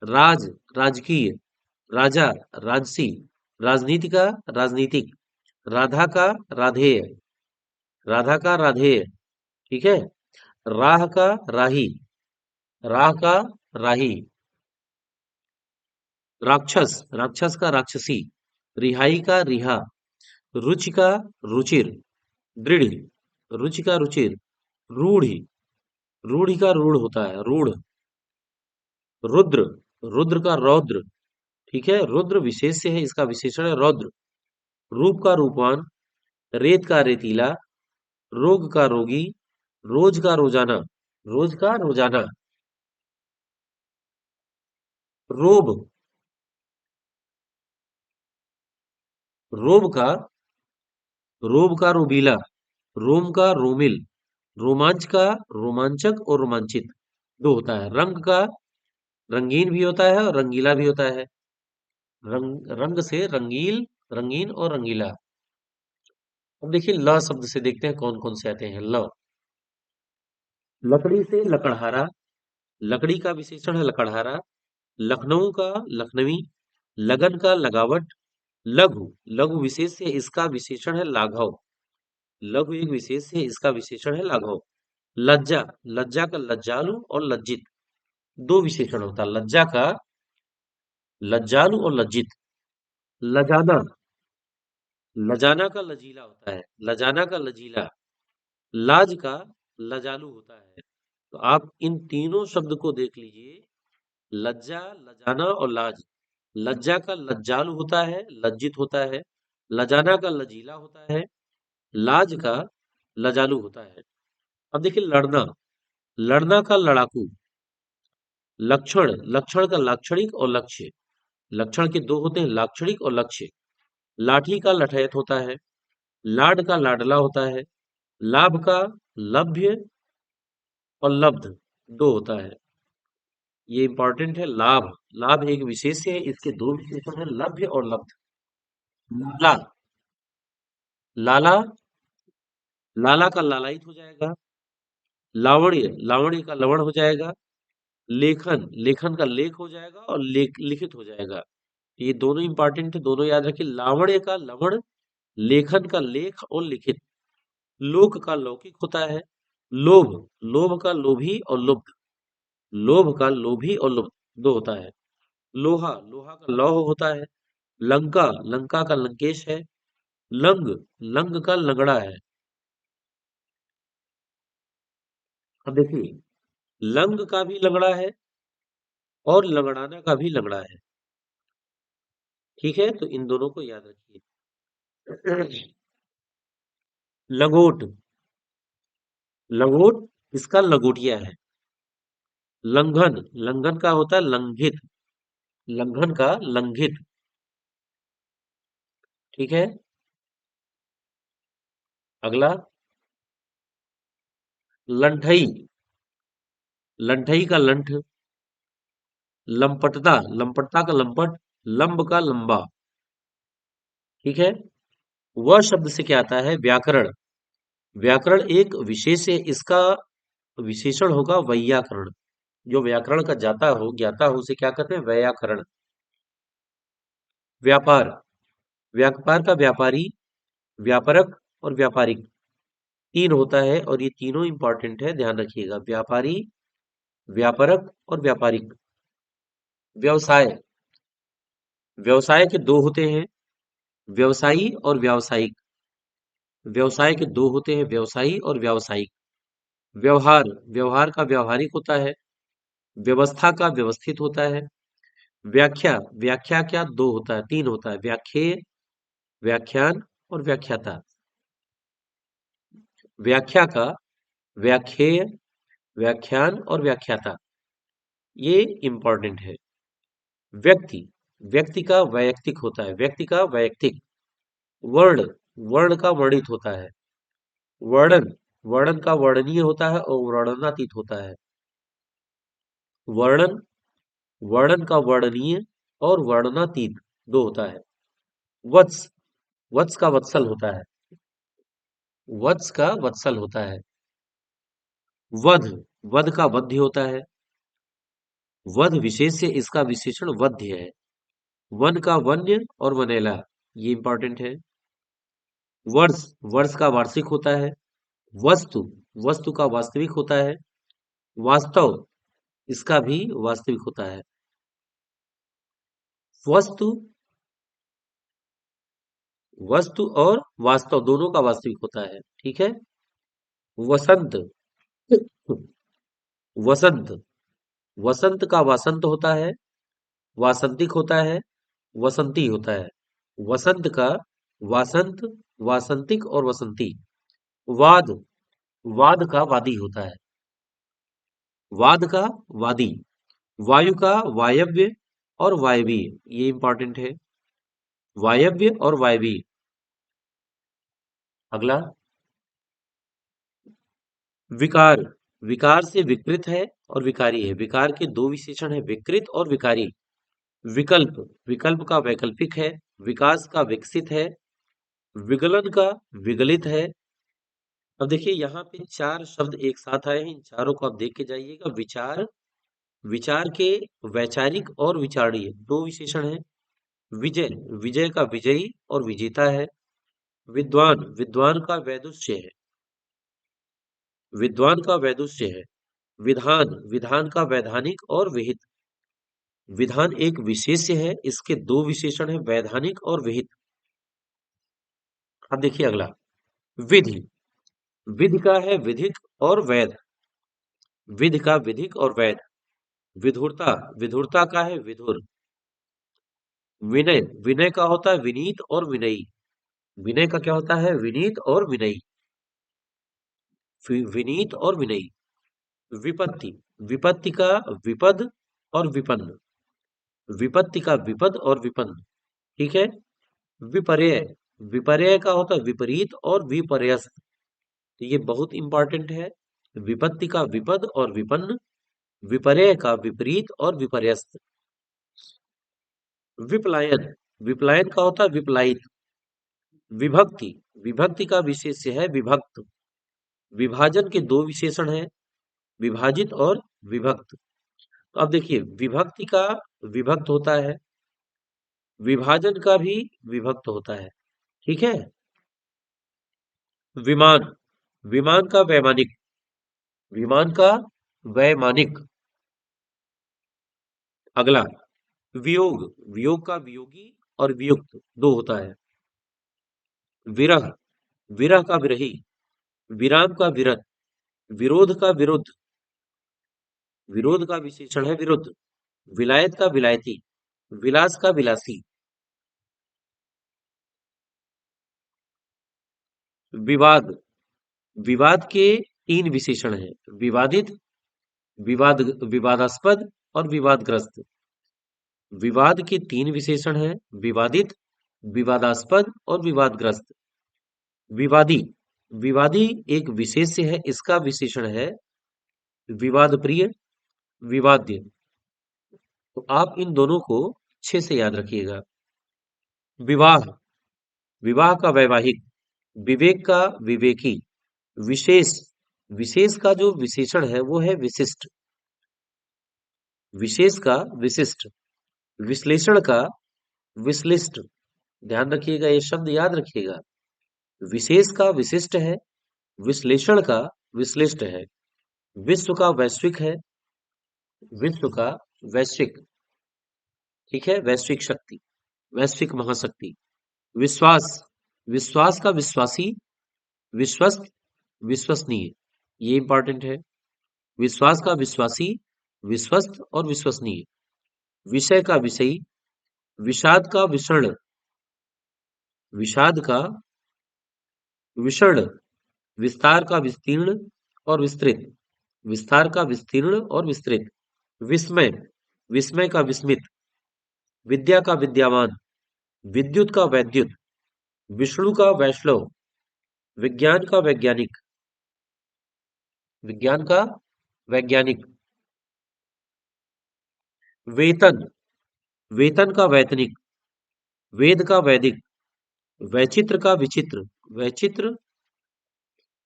राज, राजकीय। राजा, राजसी। राजनीति का राजनीतिक। राधा का राधेय। राधा का राधेय। ठीक है। राह का राही। राह का राही। राक्षस, राक्षस का राक्षसी। रिहाई का रिहा। रुचि का रुचिर। दृढ़, रुचि का रुचिर। रूढ़ि, रूढ़ि का रूढ़ होता है रूढ़। रुद्र, रुद्र का रौद्र। ठीक है। रुद्र विशेष्य है, इसका विशेषण है रौद्र। रूप का रूपवान। रेत का रेतीला। रोग का रोगी। रोज का रोजाना। रोज का रोजाना। रोब, रोब का, रोब का रोबीला। रोम का रोमिल। रोमांच का रोमांचक और रोमांचित दो होता है। रंग का रंगीन भी होता है और रंगीला भी होता है। रंग, रंग से रंगील, रंगीन और रंगीला। अब देखिए ल शब्द से देखते हैं कौन कौन से आते हैं। ल, लकड़ी से लकड़हारा। लकड़ी का विशेषण है लकड़हारा। लखनऊ का लखनवी। लगन का लगावट। लघु, लघु विशेष है, इसका विशेषण है लाघव। लघु एक विशेष है, इसका विशेषण है लाघव। लज्जा, लज्जा का लज्जालु और लज्जित दो विशेषण होता है। लज्जा का लज्जालु और लज्जित। लजाना, लजाना का लजीला होता है। लजाना का लजीला। लाज का लजालू होता है। तो आप इन तीनों शब्द को देख लीजिए। लज्जा, लजाना और लाज। लज्जा का लज्जालु होता है, लज्जित होता है। लजाना का लजीला होता है। लाज का लजालू होता है। अब देखिए लड़ना, लड़ना का लड़ाकू। लक्षण, लक्षण का लाक्षणिक और लक्ष्य। लक्षण के दो होते हैं, लाक्षणिक और लक्ष्य। लाठी का लठैत होता है। लाड का लाडला होता है। लाभ का लभ्य और लब्ध दो होता है। ये इंपॉर्टेंट है। लाभ, लाभ एक विशेष है, इसके दो विशेषण है लभ्य और लब्ध। लाला, लाला, लाला का लालायित हो जाएगा। लावण्य, लावण्य का लवण हो जाएगा। लेखन, लेखन का लेख हो जाएगा और लिखित हो जाएगा। ये दोनों इंपॉर्टेंट है, दोनों याद रखिए। लावण्य का लवण, लेखन का लेख और लिखित। लोक का लौकिक होता है। लोभ, लोभ का लोभी और लुब्ध। लोभ का लोभी और लुब्ध दो होता है। लोहा, लोहा का लौह होता है। लंका, लंका का लंकेश है। लंग, लंग का लंगड़ा है। अब देखिए, लंग का भी लंगड़ा है और लंगड़ाना का भी लंगड़ा है। ठीक है, तो इन दोनों को याद रखिए। लंगोट, लंगोट इसका लंगोटिया है। लंघन, लंघन का होता है लंघित, लंघन का लंघित। ठीक है, अगला लंठई, लंठई का लंठ, लंपटता, लंपटता का लंपट, लंब का लंबा। ठीक है, वह शब्द से क्या आता है? व्याकरण। व्याकरण एक विशेष है, इसका विशेषण होगा वैयाकरण। जो व्याकरण का जाता हो ज्ञाता हो उसे क्या कहते हैं? वैयाकरण। व्यापार, व्यापार का व्यापारी, व्यापरक और व्यापारिक तीन होता है, और ये तीनों इंपॉर्टेंट है, ध्यान रखिएगा। व्यापारी, व्यापरक और व्यापारिक। व्यवसाय, व्यवसाय के दो होते हैं, व्यवसायी और व्यावसायिक। व्यवसाय के दो होते हैं, व्यवसायी और व्यावसायिक। व्यवहार, व्यवहार का व्यावहारिक होता है। व्यवस्था का व्यवस्थित होता है। व्याख्या, व्याख्या क्या दो होता है, तीन होता है, व्याख्येय, व्याख्यान और व्याख्याता। व्याख्या का व्याख्येय, व्याख्यान और व्याख्याता, ये इंपॉर्टेंट है। व्यक्ति, व्यक्ति का वैयक्तिक होता है, व्यक्ति का वैयक्तिक। वर्ण, वर्ण का वर्णित होता है। वर्णन, वर्णन का वर्णनीय होता है और वर्णनातीत होता है। वर्णन, वर्णन का वर्णनीय और वर्णनातीत दो होता है। वत्स, वत्स का वत्सल होता है, वत्स का वत्सल होता है। वध, वध का वध्य होता है। वध विशेष से इसका विशेषण वध्य है। वन का वन्य और वनेला, ये इंपॉर्टेंट है। वर्ष, वर्ष का वार्षिक होता है। वस्तु, वस्तु का वास्तविक होता है। वास्तव, इसका भी वास्तविक होता है। वस्तु, वस्तु और वास्तव दोनों का वास्तविक होता है। ठीक है। वसंत, वसंत, वसंत का वासंत होता है, वासंतिक होता है, वसंती होता है। वसंत का वासंत, वासंतिक और वसंती। वाद, वाद का वादी होता है, वाद का वादी। वायु का वायव्य और वायवीय, ये इंपॉर्टेंट है, वायव्य और वायवीय। अगला विकार, विकार से विकृत है और विकारी है। विकार के दो विशेषण है, विकृत और विकारी। विकल्प, विकल्प का वैकल्पिक है। विकास का विकसित है। विगलन का विगलित है। अब देखिए यहाँ पे चार शब्द एक साथ आए हैं, इन चारों को आप देख के जाइएगा। विचार, विचार के वैचारिक और विचारणीय दो विशेषण है। विजय, विजय का विजयी और विजेता है। विद्वान, विद्वान का वैदुष्य है, विद्वान का वैदुष्य है। विधान, विधान का वैधानिक और विहित। विधान एक विशेष्य है, इसके दो विशेषण है, वैधानिक और विहित। अब देखिए अगला विधि, विधि का है विधिक और वैध। विधि का विधिक और वैध। विधुरता, विधुरता का है विधुर। विनय, विनय का होता है विनीत और विनयी। विनय का क्या होता है? विनीत और विनयी। विनीत और विनयी। विपत्ति, विपत्ति का विपद और विपन्न। विपत्ति का विपद और विपन्न। ठीक है। विपर्यय, विपर्यय का होता है विपरीत और विपर्यस्त। तो ये बहुत इंपॉर्टेंट है। विपत्ति का विपद और विपन्न, विपर्यय का विपरीत और विपर्यस्त। विपलायन, विपलायन का होता है विपलायित। विभक्ति, विभक्ति का विशेष्य है विभक्त। विभाजन के दो विशेषण हैं, विभाजित और विभक्त। तो अब देखिए विभक्ति का विभक्त होता है, विभाजन का भी विभक्त होता है। ठीक है। विमान, विमान का वैमानिक, विमान का वैमानिक। अगला वियोग, वियोग का वियोगी और वियुक्त दो होता है। विरह, विरह का विरही। विराम का विरत। विरोध का विरुद्ध, विरोध का विशेषण है विरुद्ध। विलायत का विलायती, विलास का विलासी। विवाद, विवाद के तीन विशेषण हैं, विवादित, विवाद, विवादास्पद और विवादग्रस्त। विवाद के तीन विशेषण हैं, विवादित, विवादास्पद और विवादग्रस्त। विवादी, विवादी एक विशेष्य है, इसका विशेषण है विवाद प्रिय, विवाद्य। तो आप इन दोनों को अच्छे से याद रखिएगा। विवाह, विवाह का वैवाहिक, विवेक का विवेकी। विशेष, विशेष का जो विशेषण है वो है विशिष्ट, विशेष का विशिष्ट। विश्लेषण का विश्लिष्ट। ध्यान रखिएगा, ये शब्द याद रखिएगा। विशेष का विशिष्ट है, विश्लेषण का विश्लिष्ट है। विश्व का वैश्विक है, विश्व का वैश्विक। ठीक है, वैश्विक शक्ति, वैश्विक महाशक्ति। विश्वास, विश्वास का विश्वासी, विश्वस्त, विश्वसनीय। ये इंपॉर्टेंट है। विश्वास का विश्वासी, विश्वस्त और विश्वसनीय। विषय का विषयी, विषाद का विषण, विषाद का विषण। विस्तार का विस्तीर्ण और विस्तृत, विस्तार का विस्तीर्ण और विस्तृत। विस्मय, विस्मय का विस्मित। विद्या का विद्यावान, विद्युत का वैद्युत। विष्णु का वैष्णव, विज्ञान का वैज्ञानिक, विज्ञान का वैज्ञानिक। वेतन, वेतन का वैतनिक, वेद का वैदिक। वैचित्र का विचित्र, वैचित्र,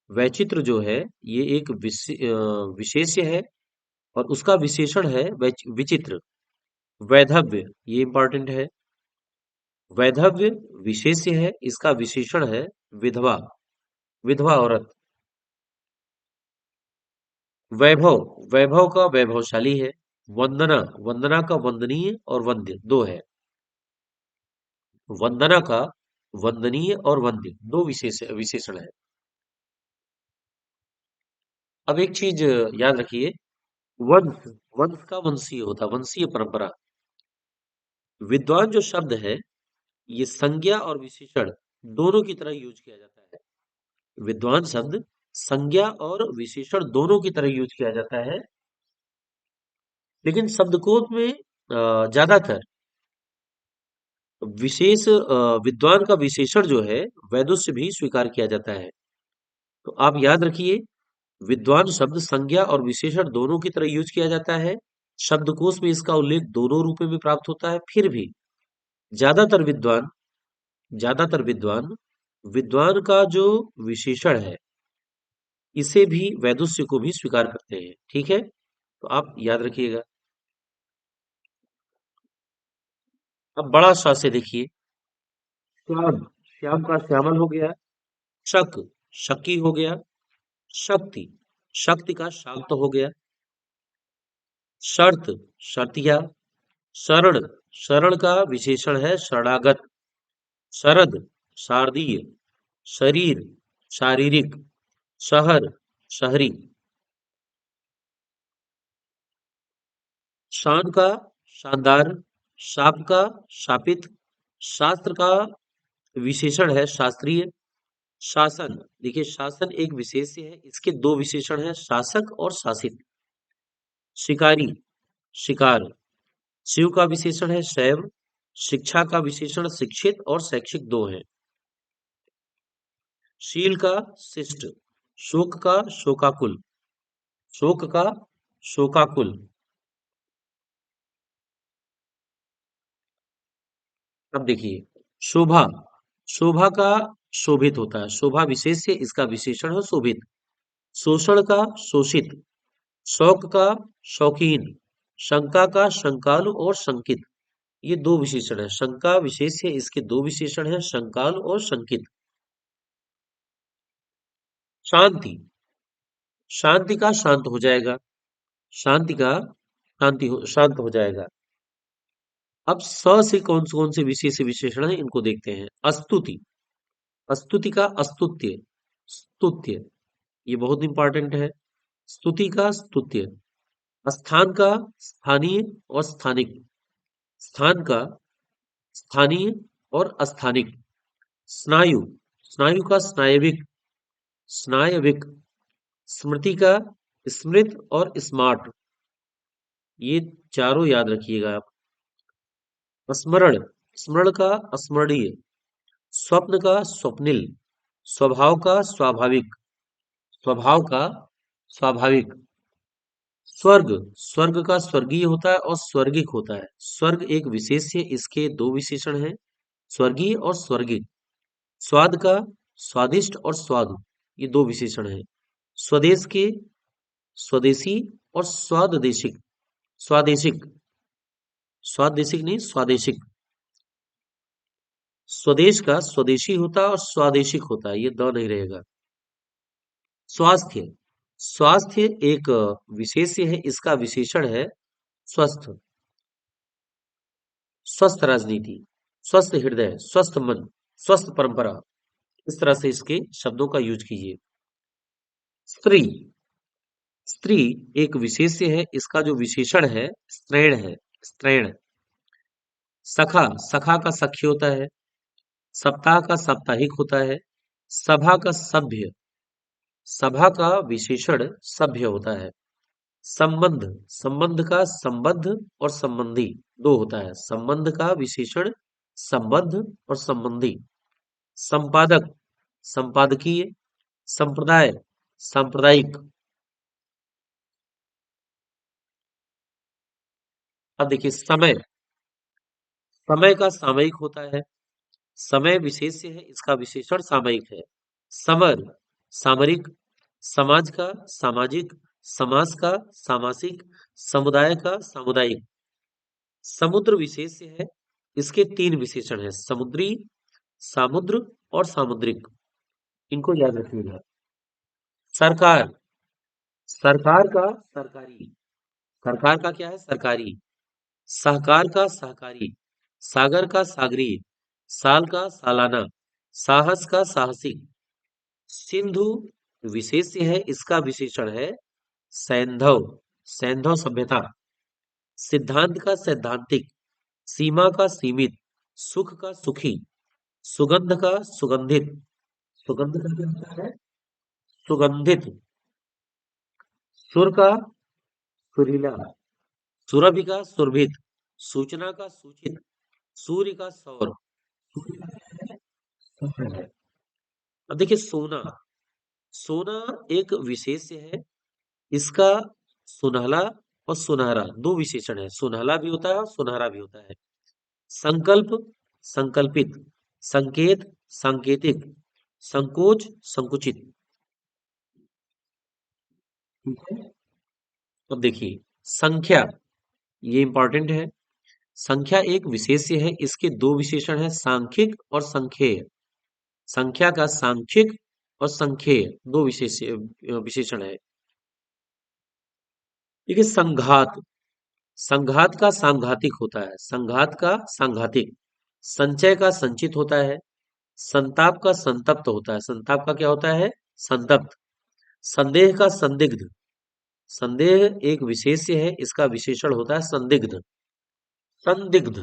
वैचित्र जो है ये एक विशेष्य है और उसका विशेषण है विचित्र। वैधव्य, ये इंपॉर्टेंट है। वैधव्य विशेष्य है, इसका विशेषण है विधवा, विधवा औरत। वैभव, वैभव का वैभवशाली है। वंदना, वंदना का वंदनीय और वंद्य दो है। वंदना का वंदनीय और वंद्य दो विशेषण है। अब एक चीज याद रखिए, वंश, वंश का वंशीय होता है, वंशीय परंपरा। विद्वान जो शब्द है ये संज्ञा और विशेषण दोनों की तरह यूज किया जाता है। विद्वान शब्द संज्ञा और विशेषण दोनों की तरह यूज किया जाता है, लेकिन शब्दकोश में ज्यादातर विद्वान का विशेषण जो है वैदुष्य भी स्वीकार किया जाता है। तो आप याद रखिए, विद्वान शब्द संज्ञा और विशेषण दोनों की तरह यूज किया जाता है। शब्दकोश में इसका उल्लेख दोनों रूपों में प्राप्त होता है। फिर भी ज्यादातर विद्वान, ज्यादातर विद्वान विद्वान का जो विशेषण है इसे भी वैदुष्य को भी स्वीकार करते हैं। ठीक है, तो आप याद रखिएगा। अब बड़ा सा से देखिए, श्याम, श्याम का श्यामल हो गया। शक, शकी हो गया। शक्ति, शक्ति का शाक्त हो गया। शर्त, शर्तिया। शरण, शरण का विशेषण है शरणागत। शरद, शारदीय। शरीर, शारीरिक। शहर, शहरी। शान का शानदार। शाप का शापित। शास्त्र का विशेषण है शास्त्रीय। शासन, देखिए शासन एक विशेष्य है, इसके दो विशेषण हैं शासक और शासित। शिकारी, शिकार। शिव का विशेषण है शैव। शिक्षा का विशेषण शिक्षित और शैक्षिक दो है। शील का शिष्ट। शोक का शोकाकुल, शोक का शोकाकुल। अब देखिए, शोभा, शोभा का शोभित होता है, शोभा विशेष से इसका विशेषण है शोभित। शोषण का शोषित। शौक का शौकीन। शंका का शंकालु और शंकित। ये दो विशेषण है। शंका विशेष है, इसके दो विशेषण है शंकालु और शंकित। शांति, शांति का शांत हो जाएगा। शांति का शांत हो जाएगा। अब स से कौन कौन से विशेष विशेषण है इनको देखते हैं। अस्तुति, अस्तुति का अस्तुत्य, स्तुत्य, ये बहुत इंपॉर्टेंट है। स्तुति का स्तुत्य, स्थान का स्थानीय और स्थानिक, स्थान का स्थानीय और अस्थानिक, स्नायु, स्नायु का स्नायविक, स्नायविक, स्मृति का स्मृत और स्मार्ट, ये चारों याद रखिएगा आप। स्मरण, स्मरण का स्मरणीय, स्वप्न का स्वप्निल, स्वभाव का स्वाभाविक, स्वभाव का स्वाभाविक, स्वर्ग, स्वर्ग का स्वर्गीय होता है और स्वर्गिक होता है। स्वर्ग एक विशेष्य, इसके दो विशेषण हैं, स्वर्गीय और स्वर्गिक। स्वाद का स्वादिष्ट और स्वादु, ये दो विशेषण हैं। स्वदेश के स्वदेशी और स्वादेशिक, स्वादेशिक, स्वादेशिक नहीं स्वादेशिक। स्वदेश का स्वदेशी होता है और स्वादेशिक होता है, ये द नहीं रहेगा। स्वास्थ्य, स्वास्थ्य एक विशेष्य है, इसका विशेषण है स्वस्थ, स्वस्थ राजनीति, स्वस्थ हृदय, स्वस्थ मन, स्वस्थ परंपरा, इस तरह से इसके शब्दों का यूज कीजिए। स्त्री, स्त्री एक विशेष्य है, इसका जो विशेषण है स्त्रैण है, स्त्रैण। सखा, सखा का सख्य होता है। सप्ताह का साप्ताहिक होता है। सभा का सभ्य, सभा का विशेषण सभ्य होता है। संबंध, संबंध का संबद्ध और संबंधी दो होता है। संबंध का विशेषण संबद्ध और संबंधी। संपादक, संपादकीय। संप्रदाय, सांप्रदायिक। अब देखिए समय, समय का सामयिक होता है। समय विशेष्य है, इसका विशेषण सामयिक है। समर, सामरिक। समाज का सामाजिक, समाज का सामासिक, समुदाय का सामुदायिक। समुद्र विशेष्य है, इसके तीन विशेषण हैं, समुद्री, सामुद्र और सामुद्रिक, इनको याद रखिएगा। सरकार, सरकार का सरकारी, सरकार का क्या है सरकारी। सहकार का सहकारी, सागर का सागरीय, साल का सालाना, साहस का साहसिक। सिंधु विशेष्य है, इसका विशेषण है सैंधव, सैंधव सभ्यता। सिद्धांत का सैद्धांतिक, सीमा का सीमित, सुख का सुखी, सुगंध का सुगंधित, सुगंध का क्या होता है सुगंधित। सुर का सुरीला, सुरभि का सुरभित, सूचना का सूचित, सूर्य का सौर, सूर्य का क्या है? सौर है। अब देखिए सोना, सोना एक विशेष्य है, इसका सुनहला और सुनहरा दो विशेषण है, सुनहला भी होता है और सुनहरा भी होता है। संकल्प, संकल्पित, संकेत, सांकेतिक, संकोच, संकुचित। ठीक है। अब देखिए संख्या, ये इंपॉर्टेंट है। संख्या एक विशेष्य है, इसके दो विशेषण है, सांख्यिक और संख्येय। संख्या का सांख्यिक और संख्येय दो विशेषण है। देखिए संघात, संघात का सांघातिक होता है, संघात का सांघातिक। संचय का संचित होता है। संताप का संतप्त होता है, संताप का क्या होता है संतप्त। संदेह का संदिग्ध, संदेह एक विशेष्य है, इसका विशेषण होता है संदिग्ध, संदिग्ध।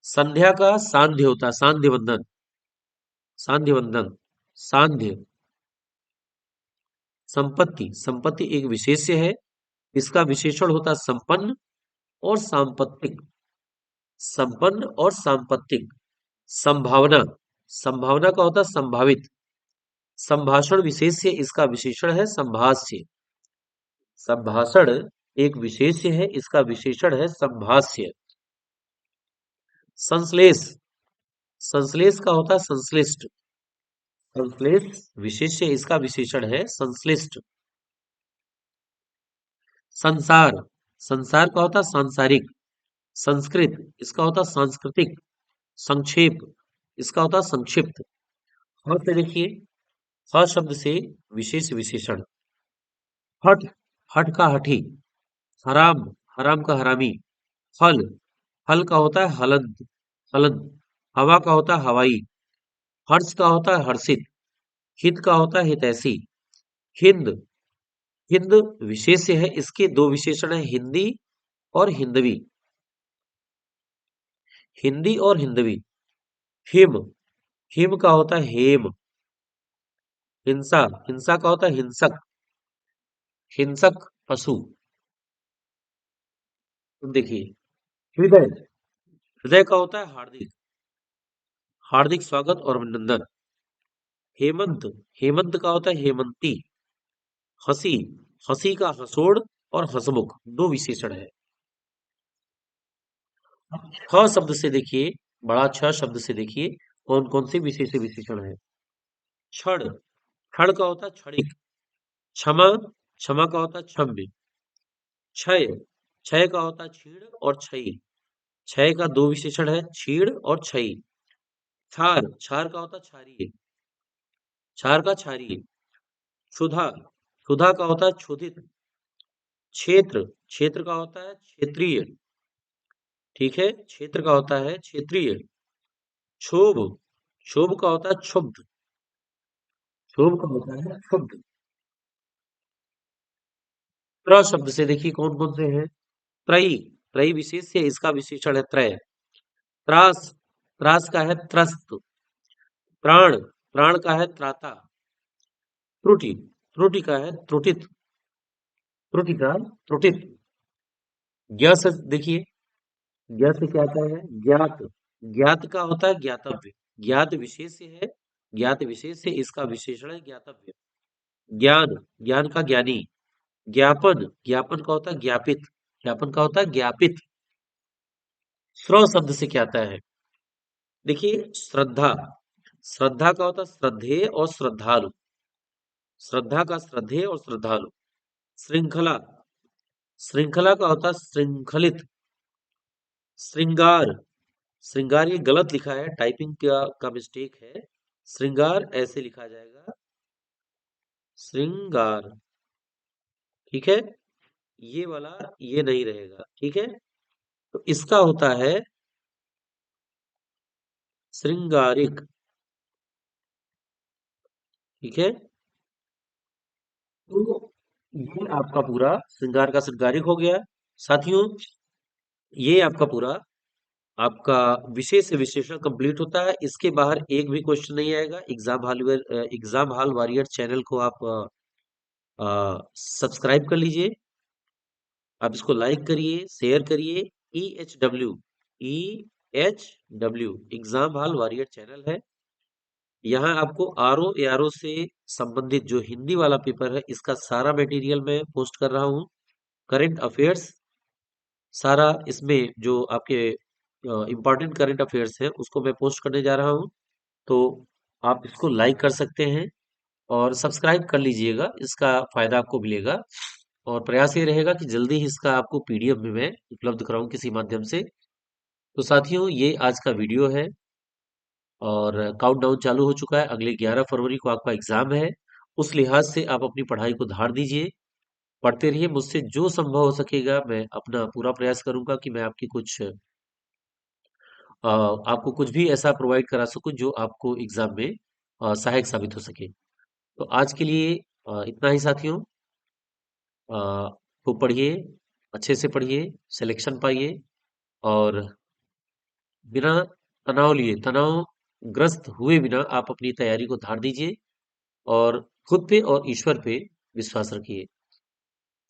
संध्या का सांध्य होता है, सांध्य वंदन, सांध्य वंदन, सांध्य। संपत्ति, संपत्ति एक विशेष्य है, इसका विशेषण होता है संपन्न और सांपत्तिक, संपन्न और सांपत्तिक। संभावना, संभावना का होता है संभावित। संभाषण विशेष्य, इसका विशेषण है संभाष्य। संभाषण एक विशेष्य है, इसका विशेषण है संभाष्य। संश्लेष, संश्लेष का होता है संश्लिष्ट। संश्लेष विशेष्य, इसका विशेषण है संश्लिष्ट। संसार, संसार का होता है सांसारिक। संस्कृत, इसका होता है सांस्कृतिक। संक्षेप, इसका होता है संक्षिप्त। और पे देखिए ह शब्द से विशेष विशेषण। हठ, हठ का हठी। हराम, हराम का हरामी। हल, हल का होता है हलंत, हलंत। हवा का होता है हवाई। हर्ष का होता है हर्षित। हित का होता है हितैषी। हिंद, हिंद विशेष्य है, इसके दो विशेषण है, हिंदी और हिंदवी। हिंदी और हिंदवी। हिम, हिम का होता है हेम। हिंसा, हिंसा का होता है हिंसक। हिंसक पशु। तो देखिए, हृदय, हृदय का होता है हार्दिक। हार्दिक स्वागत और अभिनंदन। हेमंत, हेमंत का होता है हेमंती। हंसी, हंसी का हंसोड़ और हंसमुख दो विशेषण है। छ शब्द से देखिए, बड़ा छ शब्द से देखिए कौन कौन से विशेष विशेषण है। क्षण, क्षण का होता है क्षणिक। क्षमा, क्षमा का होता है क्षम्य। क्षय, क्षय का होता है छीण और क्षयी। क्षय का दो विशेषण है, छीण और क्षयी। क्षार, क्षार का होता है क्षारीय। क्षार का क्षारीय। क्षुधा, क्षुधा का होता है क्षुधित। क्षेत्र, क्षेत्र का होता है क्षेत्रीय। ठीक है, क्षेत्र का होता है क्षेत्रीय। क्षोभ, क्षोभ का होता है क्षुब्ध। क्षोभ का होता है क्षुब्ध। त्र शब्द से देखिए कौन कौन से हैं। त्रयी, त्रयी विशेष है, इसका विशेषण है त्रय। त्रास, त्रास का है त्रस्त। प्राण, प्राण का है त्राता। त्रुटि, त्रुटि का है त्रुटित। त्रुटि का त्रुटित। ज्ञ से देखिए, ज्ञ से क्या आता है ज्ञात। ज्ञात का होता है ज्ञातव्य। ज्ञात विशेष है, ज्ञात विशेष है, इसका विशेषण है ज्ञातव्य। ज्ञान, ज्ञान का ज्ञानी। ज्ञापन, ज्ञापन का होता है ज्ञापित। ज्ञापन का होता है ज्ञापित। श्रव शब्द से क्या आता है। देखिए, श्रद्धा, श्रद्धा का होता है श्रद्धेय और श्रद्धालु। श्रद्धा का श्रद्धेय और श्रद्धालु। श्रृंखला, श्रृंखला का होता है श्रृंखलित। श्रृंगार, श्रृंगार ये गलत लिखा है, टाइपिंग का मिस्टेक है। श्रृंगार ऐसे लिखा जाएगा, श्रृंगार। ठीक है, ये वाला ये नहीं रहेगा। ठीक है, तो इसका होता है श्रृंगारिक। ठीक है, तो ये आपका पूरा श्रृंगार का श्रृंगारिक हो गया। साथियों, ये आपका पूरा आपका विशेष से विशेषण कंप्लीट होता है। इसके बाहर एक भी क्वेश्चन नहीं आएगा। एग्जाम हाल वॉरियर चैनल को आप सब्सक्राइब कर लीजिए। आप इसको लाइक करिए, शेयर करिए। ई एच डब्ल्यू एग्जाम हाल वॉरियर चैनल है। यहाँ आपको R O A R O से संबंधित जो हिंदी वाला पेपर है, इसका सारा मटेरियल मैं पोस्ट कर रहा हूँ। करंट अफेयर्स सारा इसमें जो आपके इम्पोर्टेंट करंट अफेयर्स है उसको मैं पोस्ट करने जा रहा हूँ। तो आप इसको लाइक कर सकते हैं और सब्सक्राइब कर लीजिएगा, इसका फायदा आपको मिलेगा। और प्रयास ये रहेगा कि जल्दी ही इसका आपको पीडीएफ में मैं उपलब्ध कराऊं किसी माध्यम से। तो साथियों, ये आज का वीडियो है और काउंटडाउन चालू हो चुका है। अगले 11 फरवरी को आपका एग्जाम है। उस लिहाज से आप अपनी पढ़ाई को धार दीजिए, पढ़ते रहिए। मुझसे जो संभव हो सकेगा मैं अपना पूरा प्रयास करूंगा कि मैं आपकी कुछ आपको कुछ भी ऐसा प्रोवाइड करा सकूं जो आपको एग्जाम में सहायक साबित हो सके। तो आज के लिए इतना ही साथियों। खूब पढ़िए, अच्छे से पढ़िए, सिलेक्शन पाइए और बिना तनाव लिए, तनावग्रस्त हुए बिना आप अपनी तैयारी को धार दीजिए और खुद पे और ईश्वर पे विश्वास रखिए।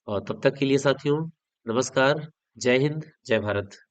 और तब तक के लिए साथियों, नमस्कार, जय हिंद, जय भारत।